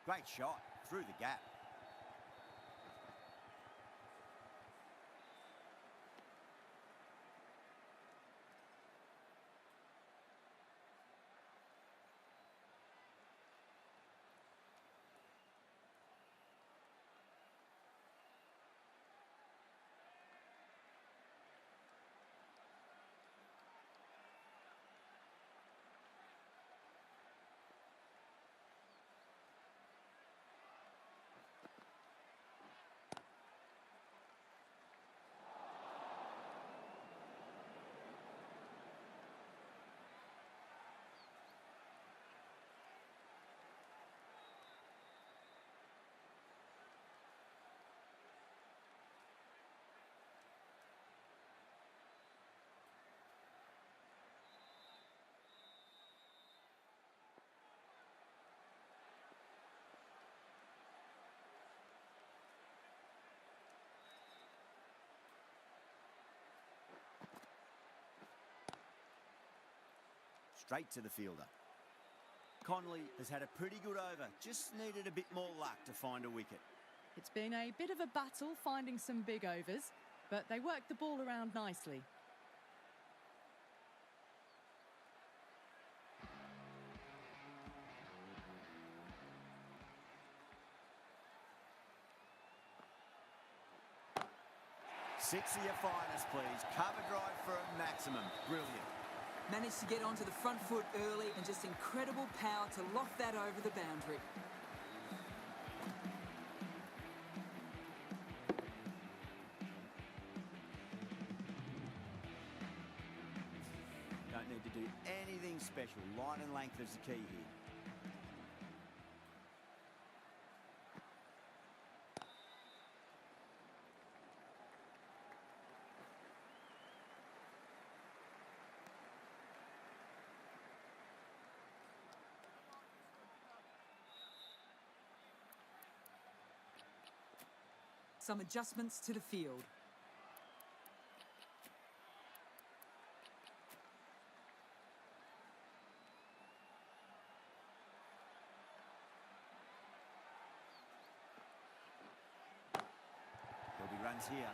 Great shot through the gap. Straight to the fielder. Connolly has had a pretty good over, just needed a bit more luck to find a wicket. It's been a bit of a battle finding some big overs, but they worked the ball around nicely. Six of your finest, please. Cover drive for a maximum. Brilliant. Managed to get onto the front foot early and just incredible power to loft that over the boundary. Don't need to do anything special. Line and length is the key here. Some adjustments to the field. There'll be runs here.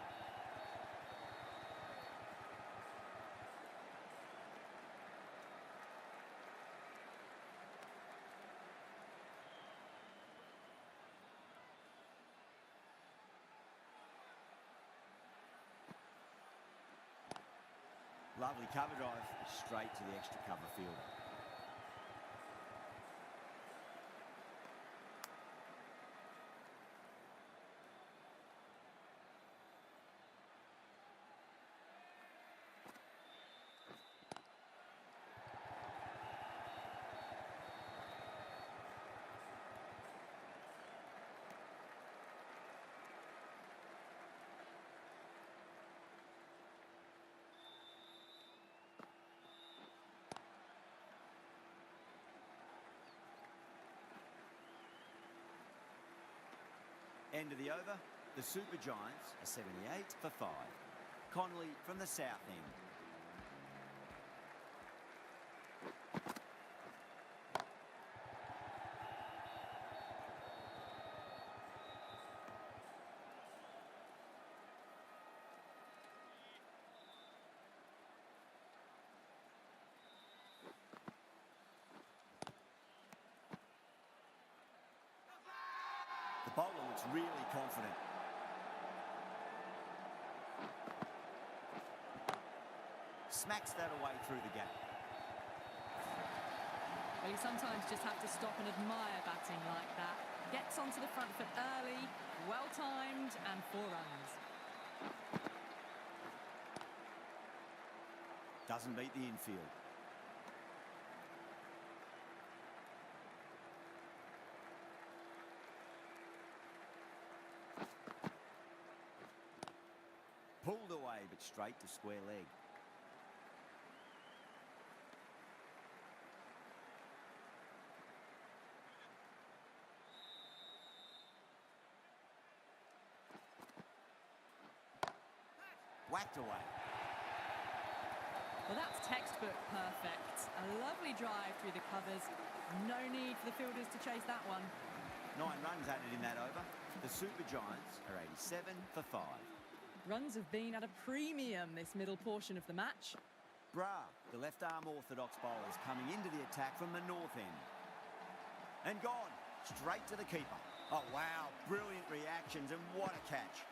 Lovely cover drive, straight to the extra cover fielder. End of the over, the Super Giants are 78 for 5. Connolly from the south end. The bowler looks really confident. Smacks that away through the gap. Well, you sometimes just have to stop and admire batting like that. Gets onto the front foot early, well-timed, and 4 runs. Doesn't beat the infield. Pulled away, but straight to square leg. Whacked away. Well, that's textbook perfect. A lovely drive through the covers. No need for the fielders to chase that one. 9 runs added in that over. The Super Giants are 87 for 5. Runs have been at a premium this middle portion of the match. Bra, the left-arm orthodox bowler, is coming into the attack from the north end. And gone, straight to the keeper. Oh, wow, brilliant reactions, and what a catch.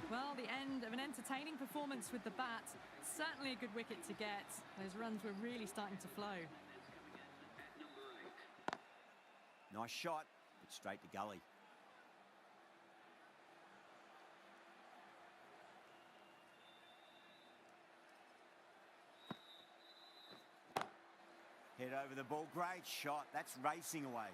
Well, the end of an entertaining performance with the bat. Certainly a good wicket to get. Those runs were really starting to flow. Nice shot, but straight to gully. Head over the ball, great shot. That's racing away.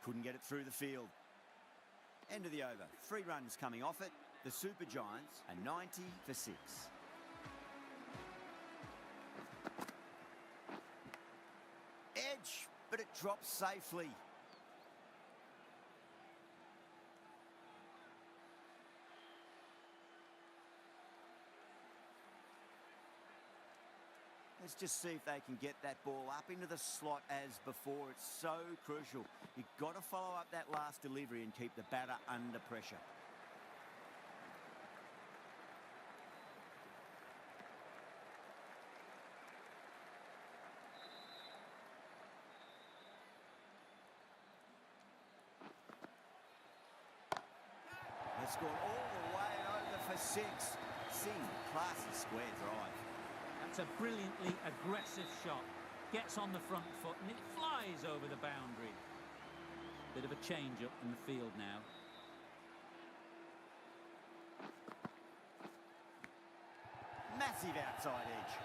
Couldn't get it through the field. End of the over. 3 runs coming off it. The Super Giants are 90 for 6. Edge, but it drops safely. Let's just see if they can get that ball up into the slot as before. It's so crucial. You've got to follow up that last delivery and keep the batter under pressure. They've scored all the way over for 6. Singh, classy square drive. That's a brilliantly aggressive shot. Gets on the front foot and it flies over the boundary. Bit of a change-up in the field now. Massive outside edge.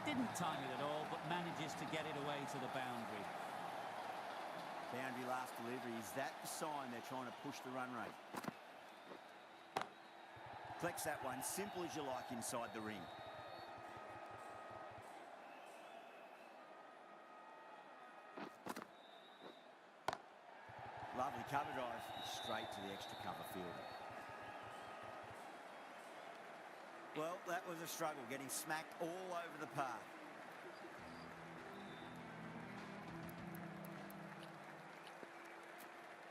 Didn't time it at all, but manages to get it away to the boundary. Boundary last delivery. Is that the sign they're trying to push the run rate? Collects that one, simple as you like inside the ring. Lovely cover drive, straight to the extra cover fielder. Well, that was a struggle, getting smacked all over the park.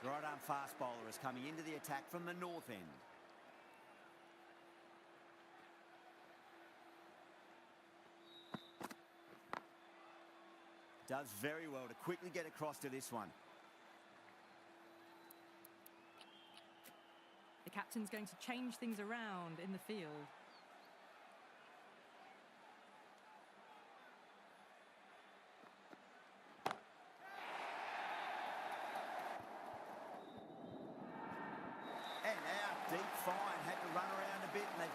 Right arm fast bowler is coming into the attack from the north end. Does very well to quickly get across to this one. The captain's going to change things around in the field.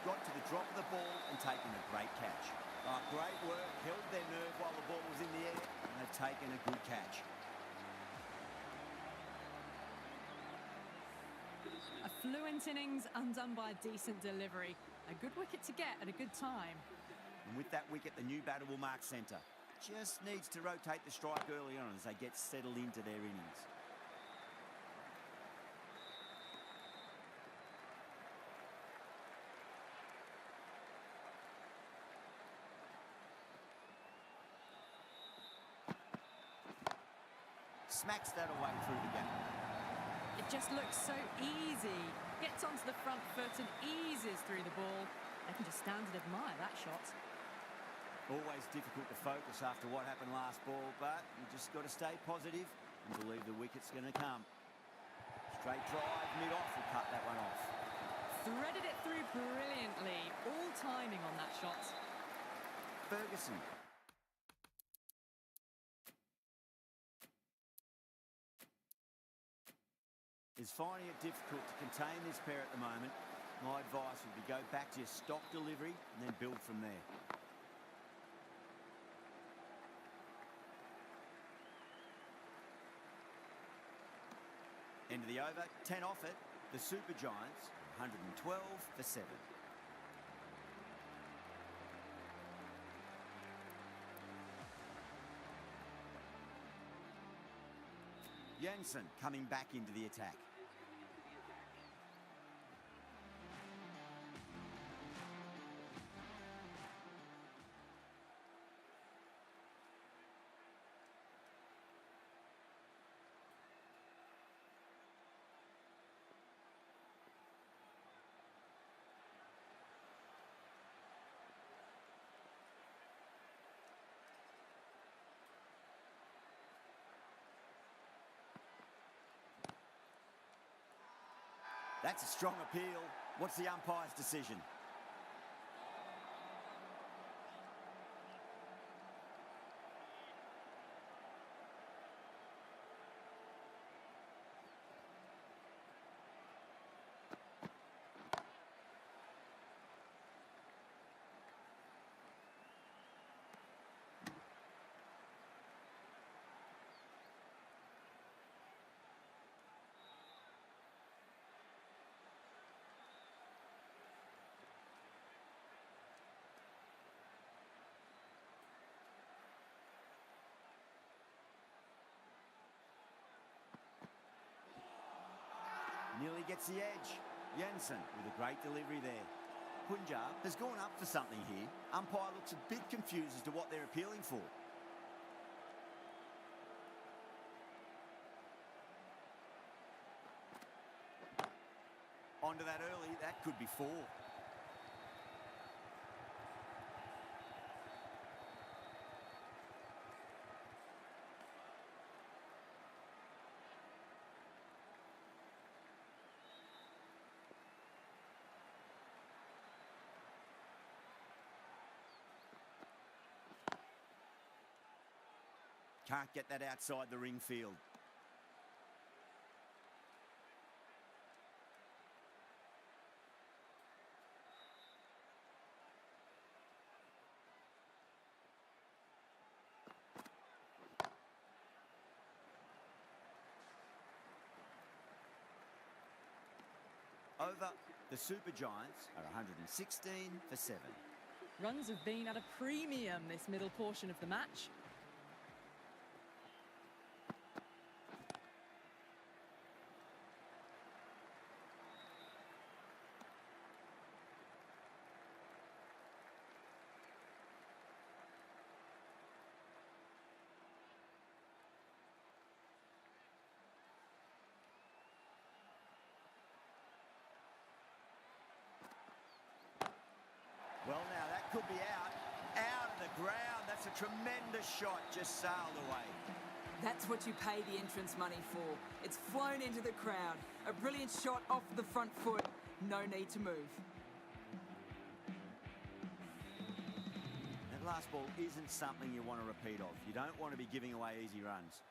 got to the drop of the ball and taken a great catch. Oh, great work, held their nerve while the ball was in the air, and they've taken a good catch. A fluent innings undone by a decent delivery. A good wicket to get at a good time. And with that wicket, the new batter will mark centre. Just needs to rotate the strike early on as they get settled into their innings. Smacks that away through the gap. It just looks so easy. Gets onto the front foot and eases through the ball. They can just stand and admire that shot. Always difficult to focus after what happened last ball, but you just got to stay positive and believe the wicket's going to come. Straight drive, mid-off, will cut that one off. Threaded it through brilliantly. All timing on that shot. Ferguson. Is finding it difficult to contain this pair at the moment. My advice would be go back to your stock delivery and then build from there. End of the over, 10 off it. The Super Giants, 112 for 7. Jensen coming back into the attack. That's a strong appeal. What's the umpire's decision? Nearly gets the edge. Jensen with a great delivery there. Punjab has gone up for something here. Umpire looks a bit confused as to what they're appealing for. Onto that early, that could be 4. Can't get that outside the ring field. Over. The Super Giants are 116 for 7. Runs have been at a premium this middle portion of the match. Well, now that could be out of the ground. That's a tremendous shot, just sailed away. That's what you pay the entrance money for. It's flown into the crowd. A brilliant shot off the front foot. No need to move. That last ball isn't something you want to repeat of. You don't want to be giving away easy runs.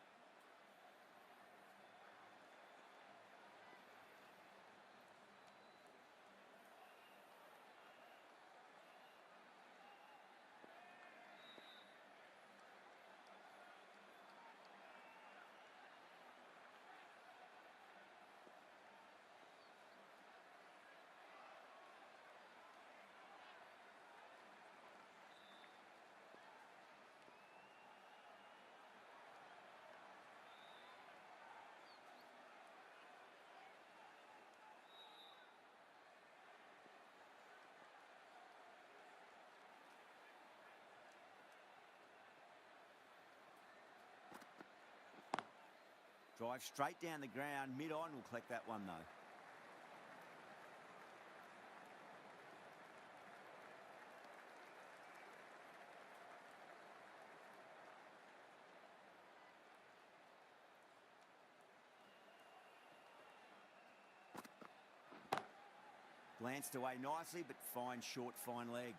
Drive straight down the ground. Mid-on will collect that one, though. Glanced away nicely, but fine short, fine leg.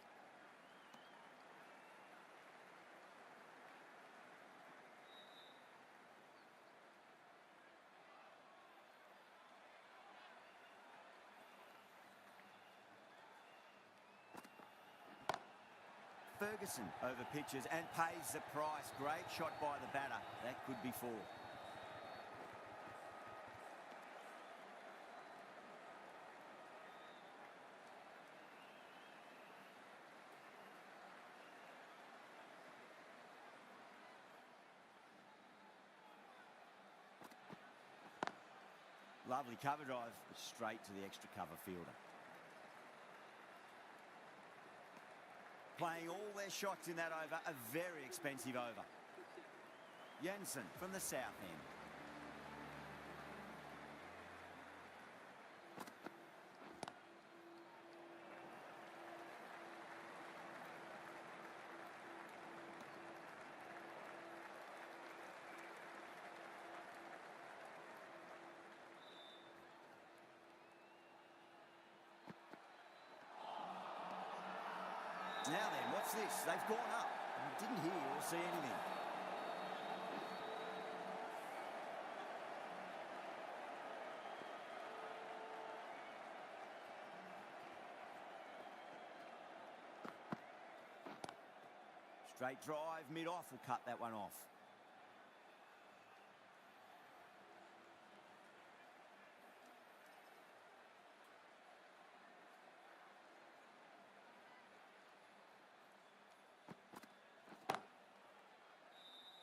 Ferguson over pitches and pays the price. Great shot by the batter. That could be four. Lovely cover drive, straight to the extra cover fielder. Playing all their shots in that over, a very expensive over. Jensen from the south end. Now then, what's this? They've gone up. I didn't hear or see anything. Straight drive, mid-off will cut that one off.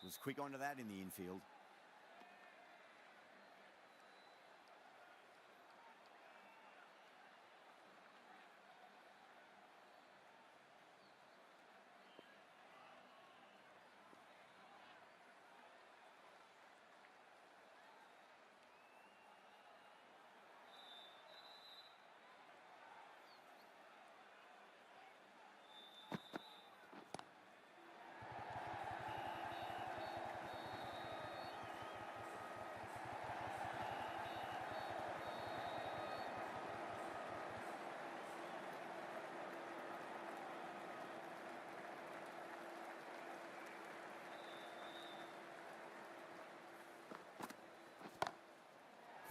Was quick onto that in the infield.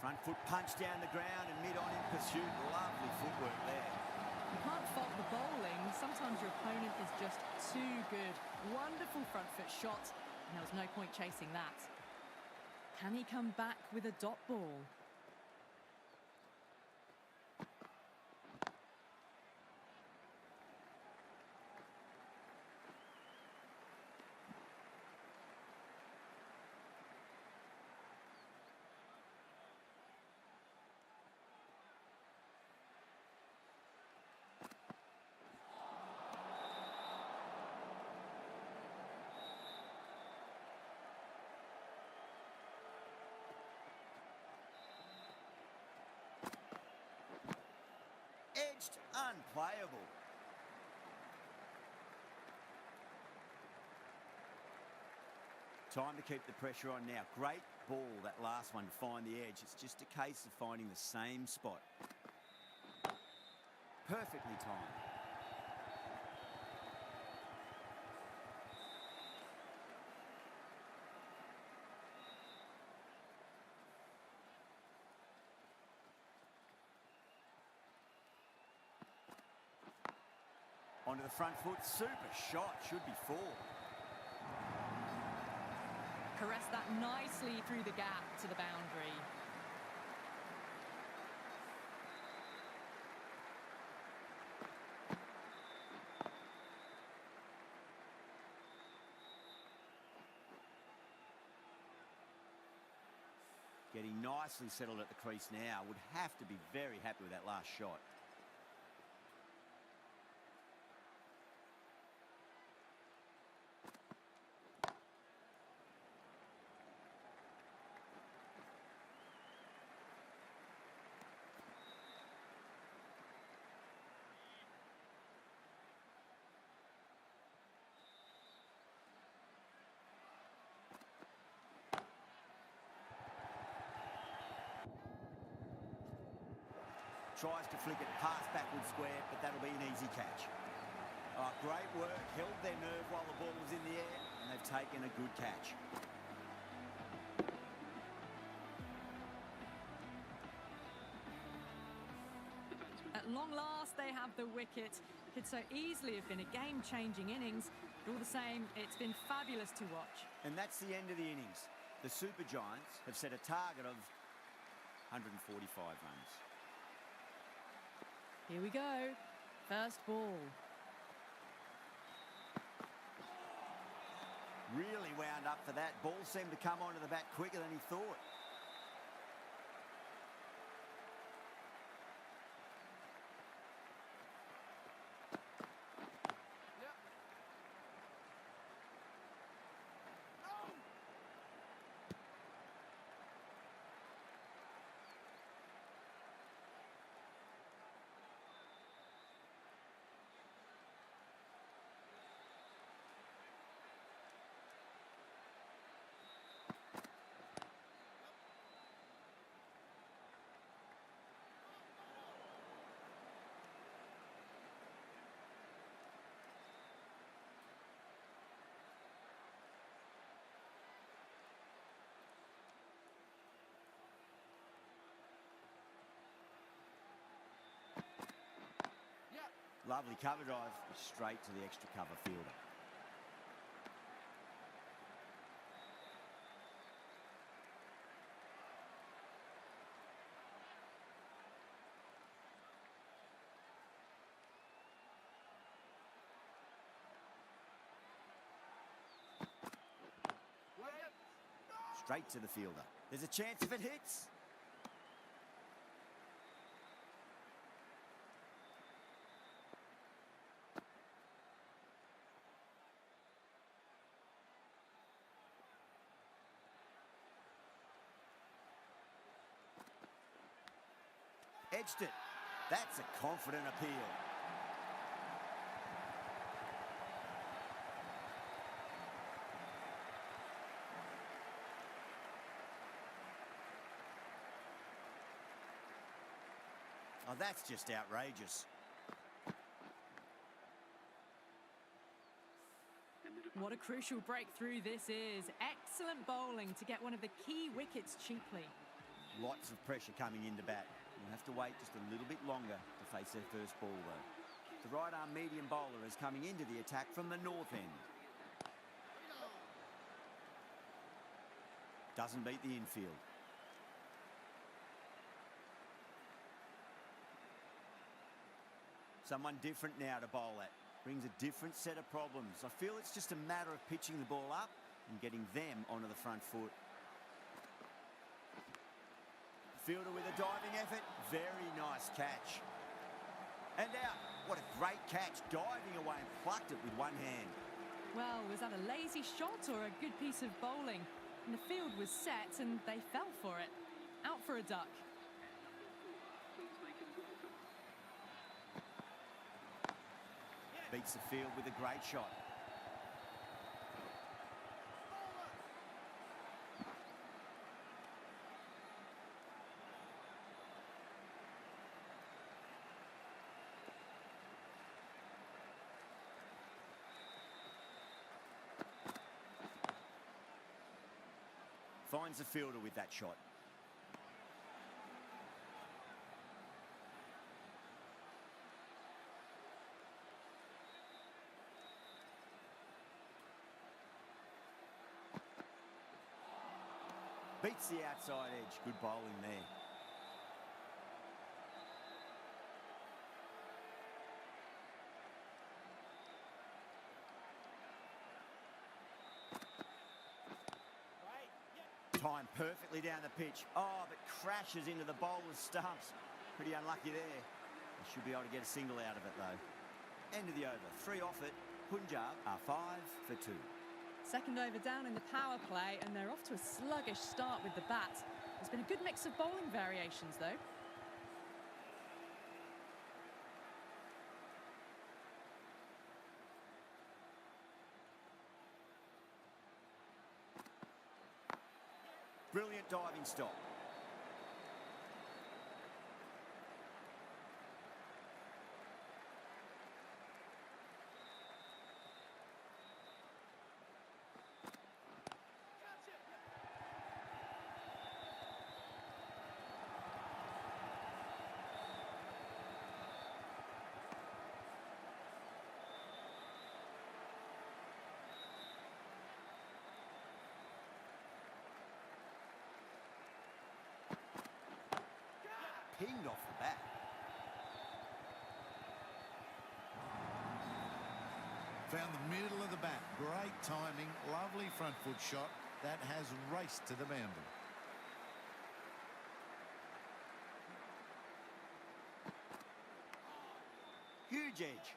Front foot punch down the ground and mid-on in pursuit. Lovely footwork there. You can't fault the bowling. Sometimes your opponent is just too good. Wonderful front foot shot, and there was no point chasing that. Can he come back with a dot ball? Edged, unplayable. Time to keep the pressure on now. Great ball, that last one, to find the edge. It's just a case of finding the same spot. Perfectly timed. Onto the front foot, super shot, should be four. Caress that nicely through the gap to the boundary. Getting nicely settled at the crease now. Would have to be very happy with that last shot. tries to flick it past backward square, but that'll be an easy catch. Oh, great work, held their nerve while the ball was in the air, and they've taken a good catch. At long last, they have the wicket. Could so easily have been a game-changing innings. But all the same, it's been fabulous to watch. And that's the end of the innings. The Super Giants have set a target of 145 runs. Here we go. First ball. Really wound up for that. Ball seemed to come onto the bat quicker than he thought. Lovely cover drive, straight to the extra cover fielder. Straight to the fielder. There's a chance if it hits. Edged it. That's a confident appeal. Oh, that's just outrageous. What a crucial breakthrough this is. Excellent bowling to get one of the key wickets cheaply. Lots of pressure coming into bat. We'll have to wait just a little bit longer to face their first ball, though. The right-arm medium bowler is coming into the attack from the north end. Doesn't beat the infield. Someone different now to bowl at. Brings a different set of problems. I feel it's just a matter of pitching the ball up and getting them onto the front foot. Fielder with a diving effort. Very nice catch. And out. What a great catch. Diving away and plucked it with one hand. Well, was that a lazy shot or a good piece of bowling? And the field was set and they fell for it. Out for a duck. Beats the field with a great shot. Finds the fielder with that shot. Beats the outside edge. Good bowling there. Timed perfectly down the pitch. Oh, but crashes into the bowler's stumps. Pretty unlucky there. He should be able to get a single out of it, though. End of the over. 3 off it. Punjab are 5 for 2. Second over down in the power play, and they're off to a sluggish start with the bat. There's been a good mix of bowling variations, though. Brilliant diving stop. pinged off the bat. Found the middle of the bat. Great timing. Lovely front foot shot. That has raced to the boundary. Huge edge.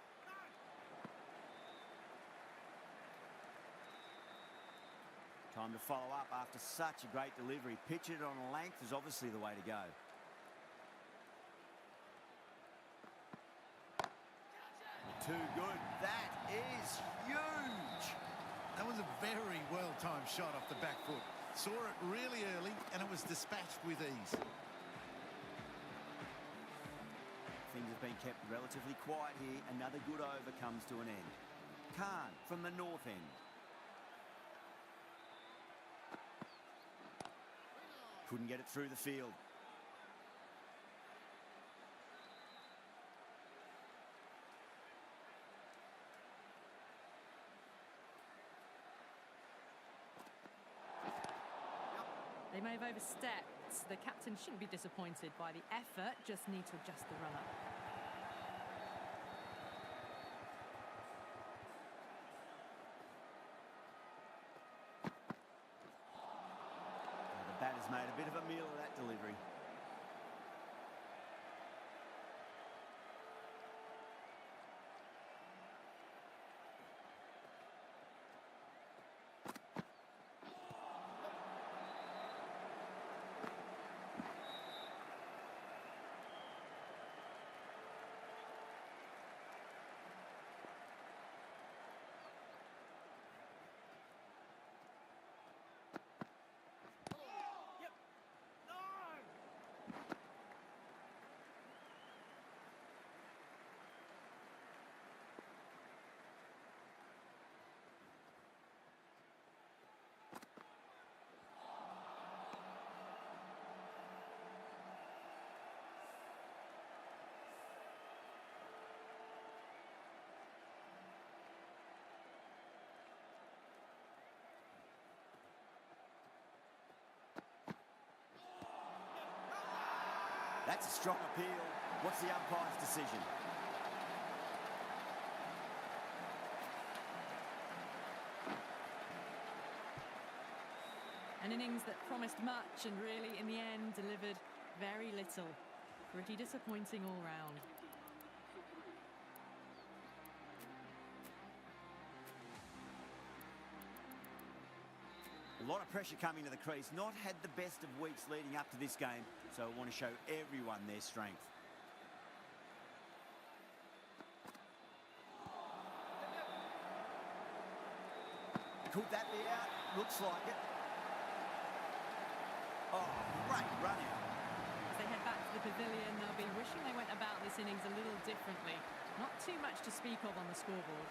Time to follow up after such a great delivery. Pitch it on a length is obviously the way to go. Too good. That is huge. That was a very well-timed shot off the back foot. Saw it really early and it was dispatched with ease. Things have been kept relatively quiet here. Another good over comes to an end. Khan from the north end. Couldn't get it through the field. They may have overstepped. The captain shouldn't be disappointed by the effort, just need to adjust the run-up. The batter's made a bit of a meal of that delivery. That's a strong appeal. What's the umpire's decision? An innings that promised much and really, in the end, delivered very little. Pretty disappointing all round. A lot of pressure coming to the crease. Not had the best of weeks leading up to this game, so I want to show everyone their strength. Could that be out? Looks like it. Oh, great run out. As they head back to the pavilion, they'll be wishing they went about this innings a little differently. Not too much to speak of on the scoreboard.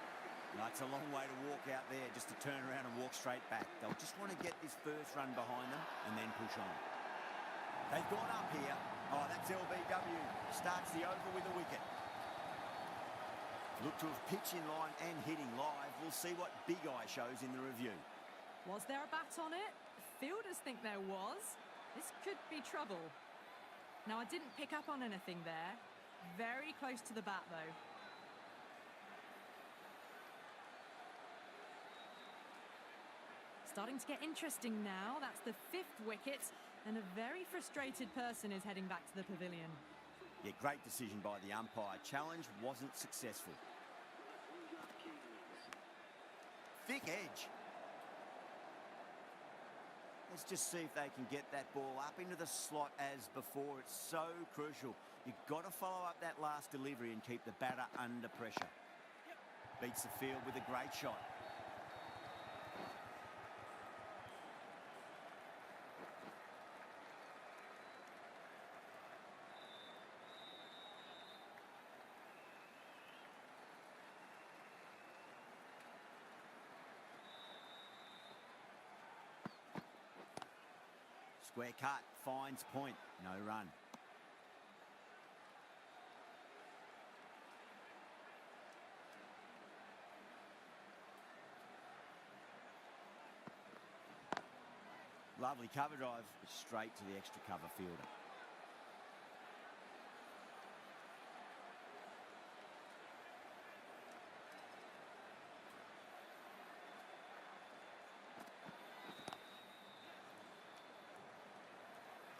No, it's a long way to walk out there just to turn around and walk straight back. They'll just want to get this first run behind them and then push on. They've gone up here. Oh, that's LBW. Starts the over with a wicket. Look to have pitch in line and hitting live. We'll see what Big Eye shows in the review. Was there a bat on it? Fielders think there was. This could be trouble. Now, I didn't pick up on anything there. Very close to the bat, though. Starting to get interesting now. That's the 5th wicket, and a very frustrated person is heading back to the pavilion. Yeah, great decision by the umpire. Challenge wasn't successful. Thick edge. Let's just see if they can get that ball up into the slot as before. It's so crucial. You've got to follow up that last delivery and keep the batter under pressure. Beats the field with a great shot. Square cut, finds point, no run. Lovely cover drive, straight to the extra cover fielder.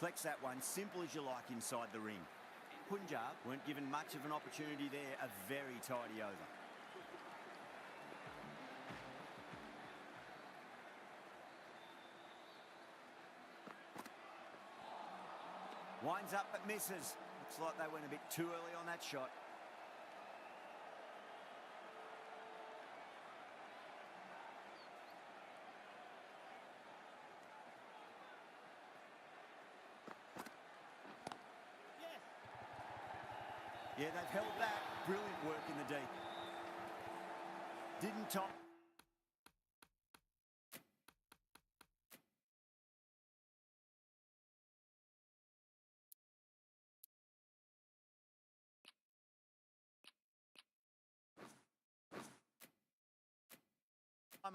Deflects that one, simple as you like inside the ring. Punjab weren't given much of an opportunity there, a very tidy over. Winds up but misses. Looks like they went a bit too early on that shot. Yeah, they've held that. Brilliant work in the deep. Didn't top.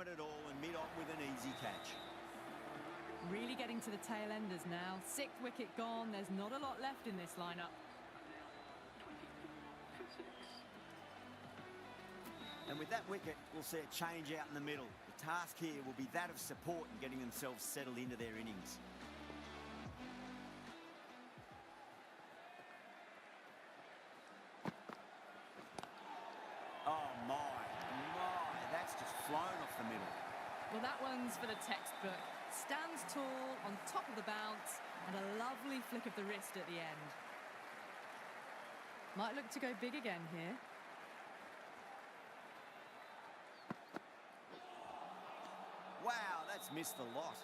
It at all and mid on with an easy catch. Really getting to the tail enders now. 6th wicket gone. There's not a lot left in this lineup. And with that wicket, we'll see a change out in the middle. The task here will be that of support and getting themselves settled into their innings. Oh my, that's just flown off the middle. Well, that one's for the textbook. Stands tall, on top of the bounce, and a lovely flick of the wrist at the end. Might look to go big again here. Wow, that's missed the lot.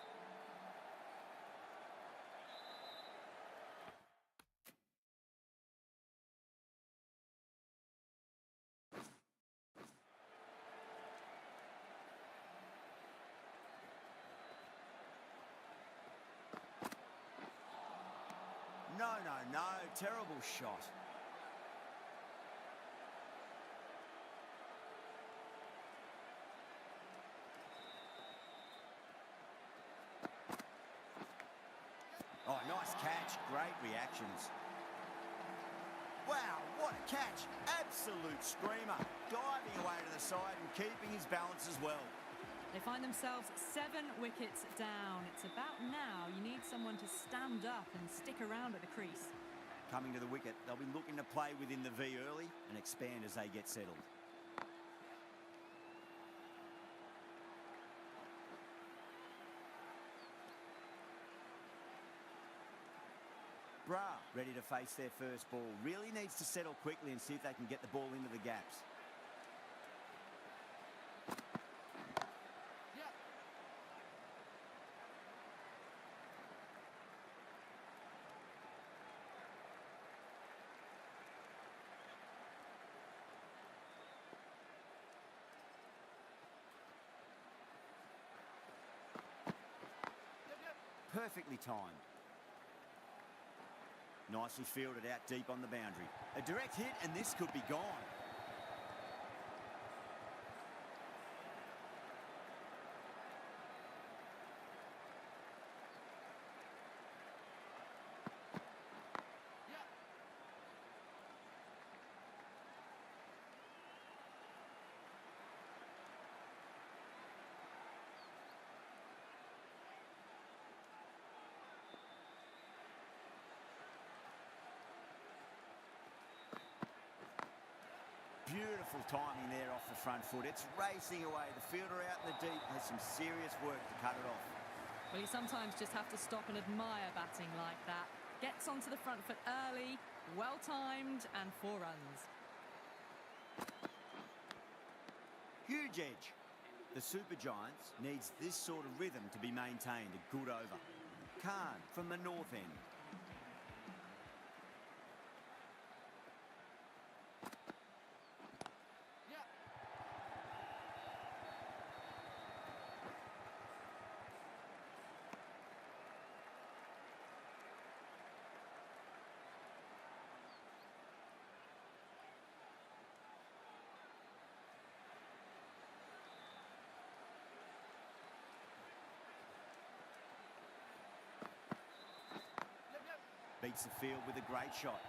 No, terrible shot. Oh, nice catch. Great reactions. Wow, what a catch. Absolute screamer. Diving away to the side and keeping his balance as well. They find themselves 7 wickets down. It's about now you need someone to stand up and stick around at the crease. Coming to the wicket, they'll be looking to play within the V early and expand as they get settled. Bra, ready to face their first ball. Really needs to settle quickly and see if they can get the ball into the gaps. Perfectly timed. Nicely fielded out deep on the boundary. A direct hit and this could be gone. Beautiful timing there off the front foot. It's racing away. The fielder out in the deep has some serious work to cut it off. Well, you sometimes just have to stop and admire batting like that. Gets onto the front foot early, well-timed, and 4 runs. Huge edge. The Super Giants needs this sort of rhythm to be maintained. A good over. Khan from the north end. Beats the field with a great shot.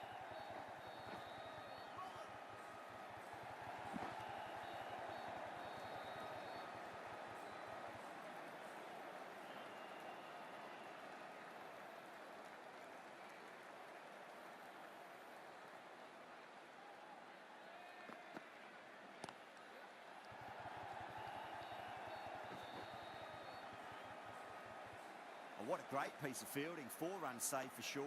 What a great piece of fielding. 4 runs saved for sure.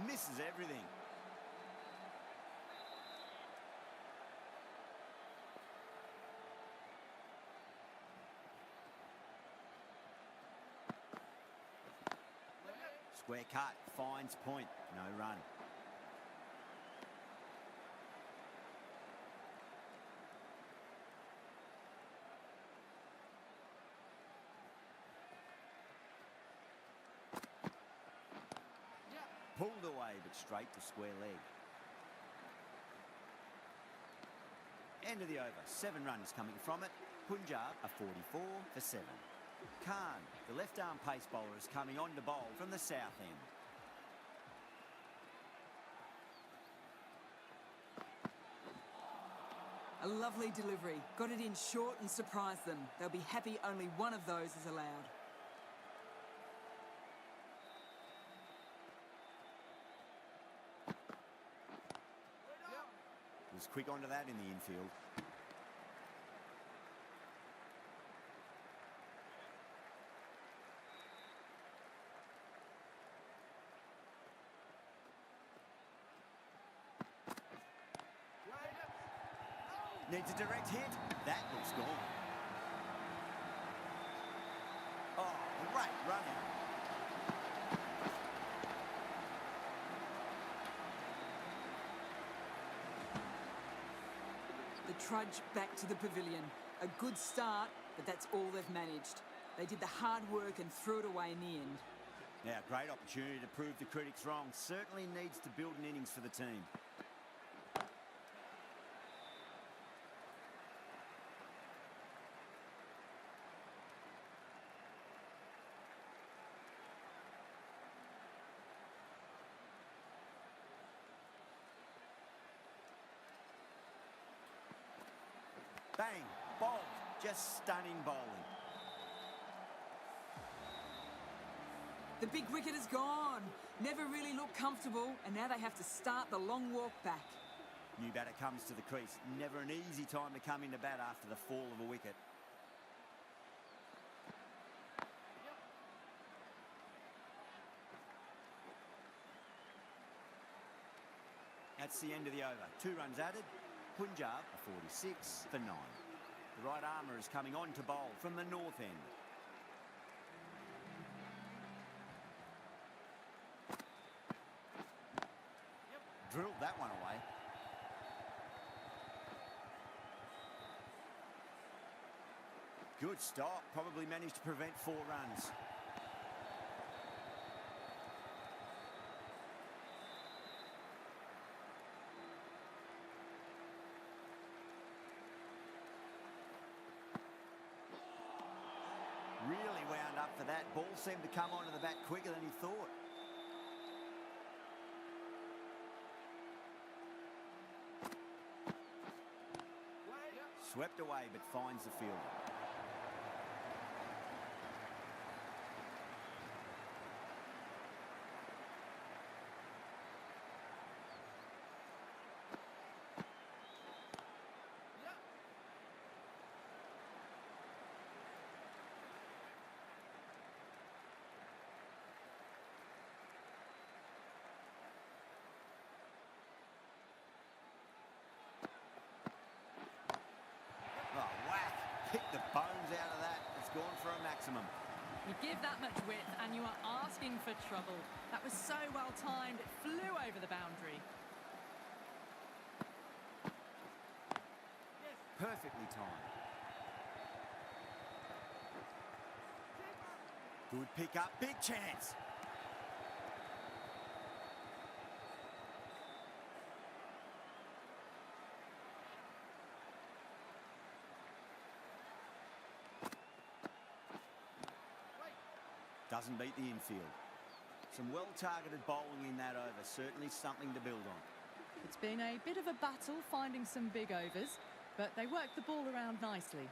Misses everything. Square cut, finds point, no run. Pulled away, but straight to square leg. End of the over, 7 runs coming from it. Punjab are 44 for 7. Khan, the left-arm pace bowler, is coming on to bowl from the south end. A lovely delivery. Got it in short and surprised them. They'll be happy only one of those is allowed. Was quick onto that in the infield. Needs a direct hit. That looks gone. Oh, great running. The trudge back to the pavilion. A good start, but that's all they've managed. They did the hard work and threw it away in the end. Now, great opportunity to prove the critics wrong. Certainly needs to build an innings for the team. Bang, bowled, just stunning bowling. The big wicket is gone. Never really looked comfortable, and now they have to start the long walk back. New batter comes to the crease. Never an easy time to come into bat after the fall of a wicket. That's the end of the over. 2 runs added. Punjab are 46 for 9. The right armour is coming on to bowl from the north end. Drilled that one away. Good stop. Probably managed to prevent 4 runs. Really wound up for that. Ball seemed to come onto the bat quicker than he thought. Swept away, but finds the fielder. Oh, whack. Picked the bones out of that. It's gone for a maximum. You give that much width and you are asking for trouble. That was so well timed, it flew over the boundary. Perfectly timed. Good pick up, big chance. Doesn't beat the infield. Some well-targeted bowling in that over. Certainly something to build on. It's been a bit of a battle finding some big overs, but they worked the ball around nicely.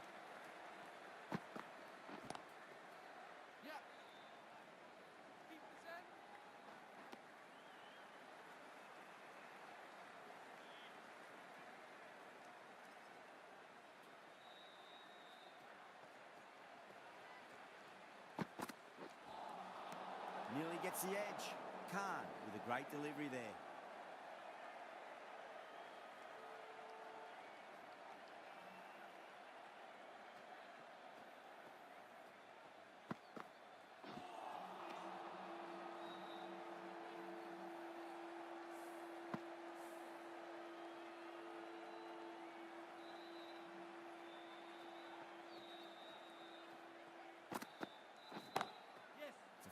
Gets the edge. Khan with a great delivery there.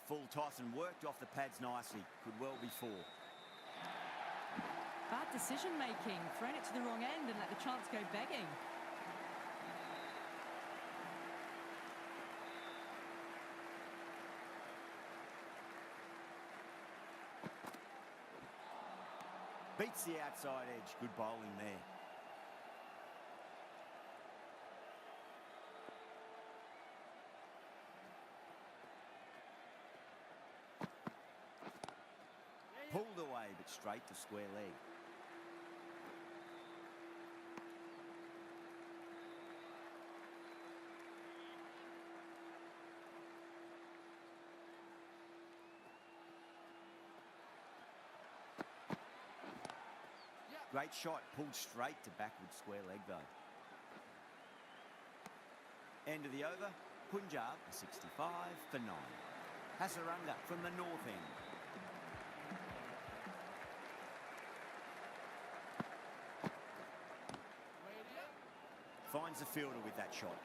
Full toss and worked off the pads nicely. Could well be 4. Bad decision making. Thrown it to the wrong end and let the chance go begging. Beats the outside edge. Good bowling there. Pulled away, but straight to square leg. Great shot, pulled straight to backward square leg though. End of the over, Punjab 65 for 9. Hasaranga from the north end. Finds the fielder with that shot.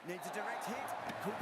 Needs a direct hit. Could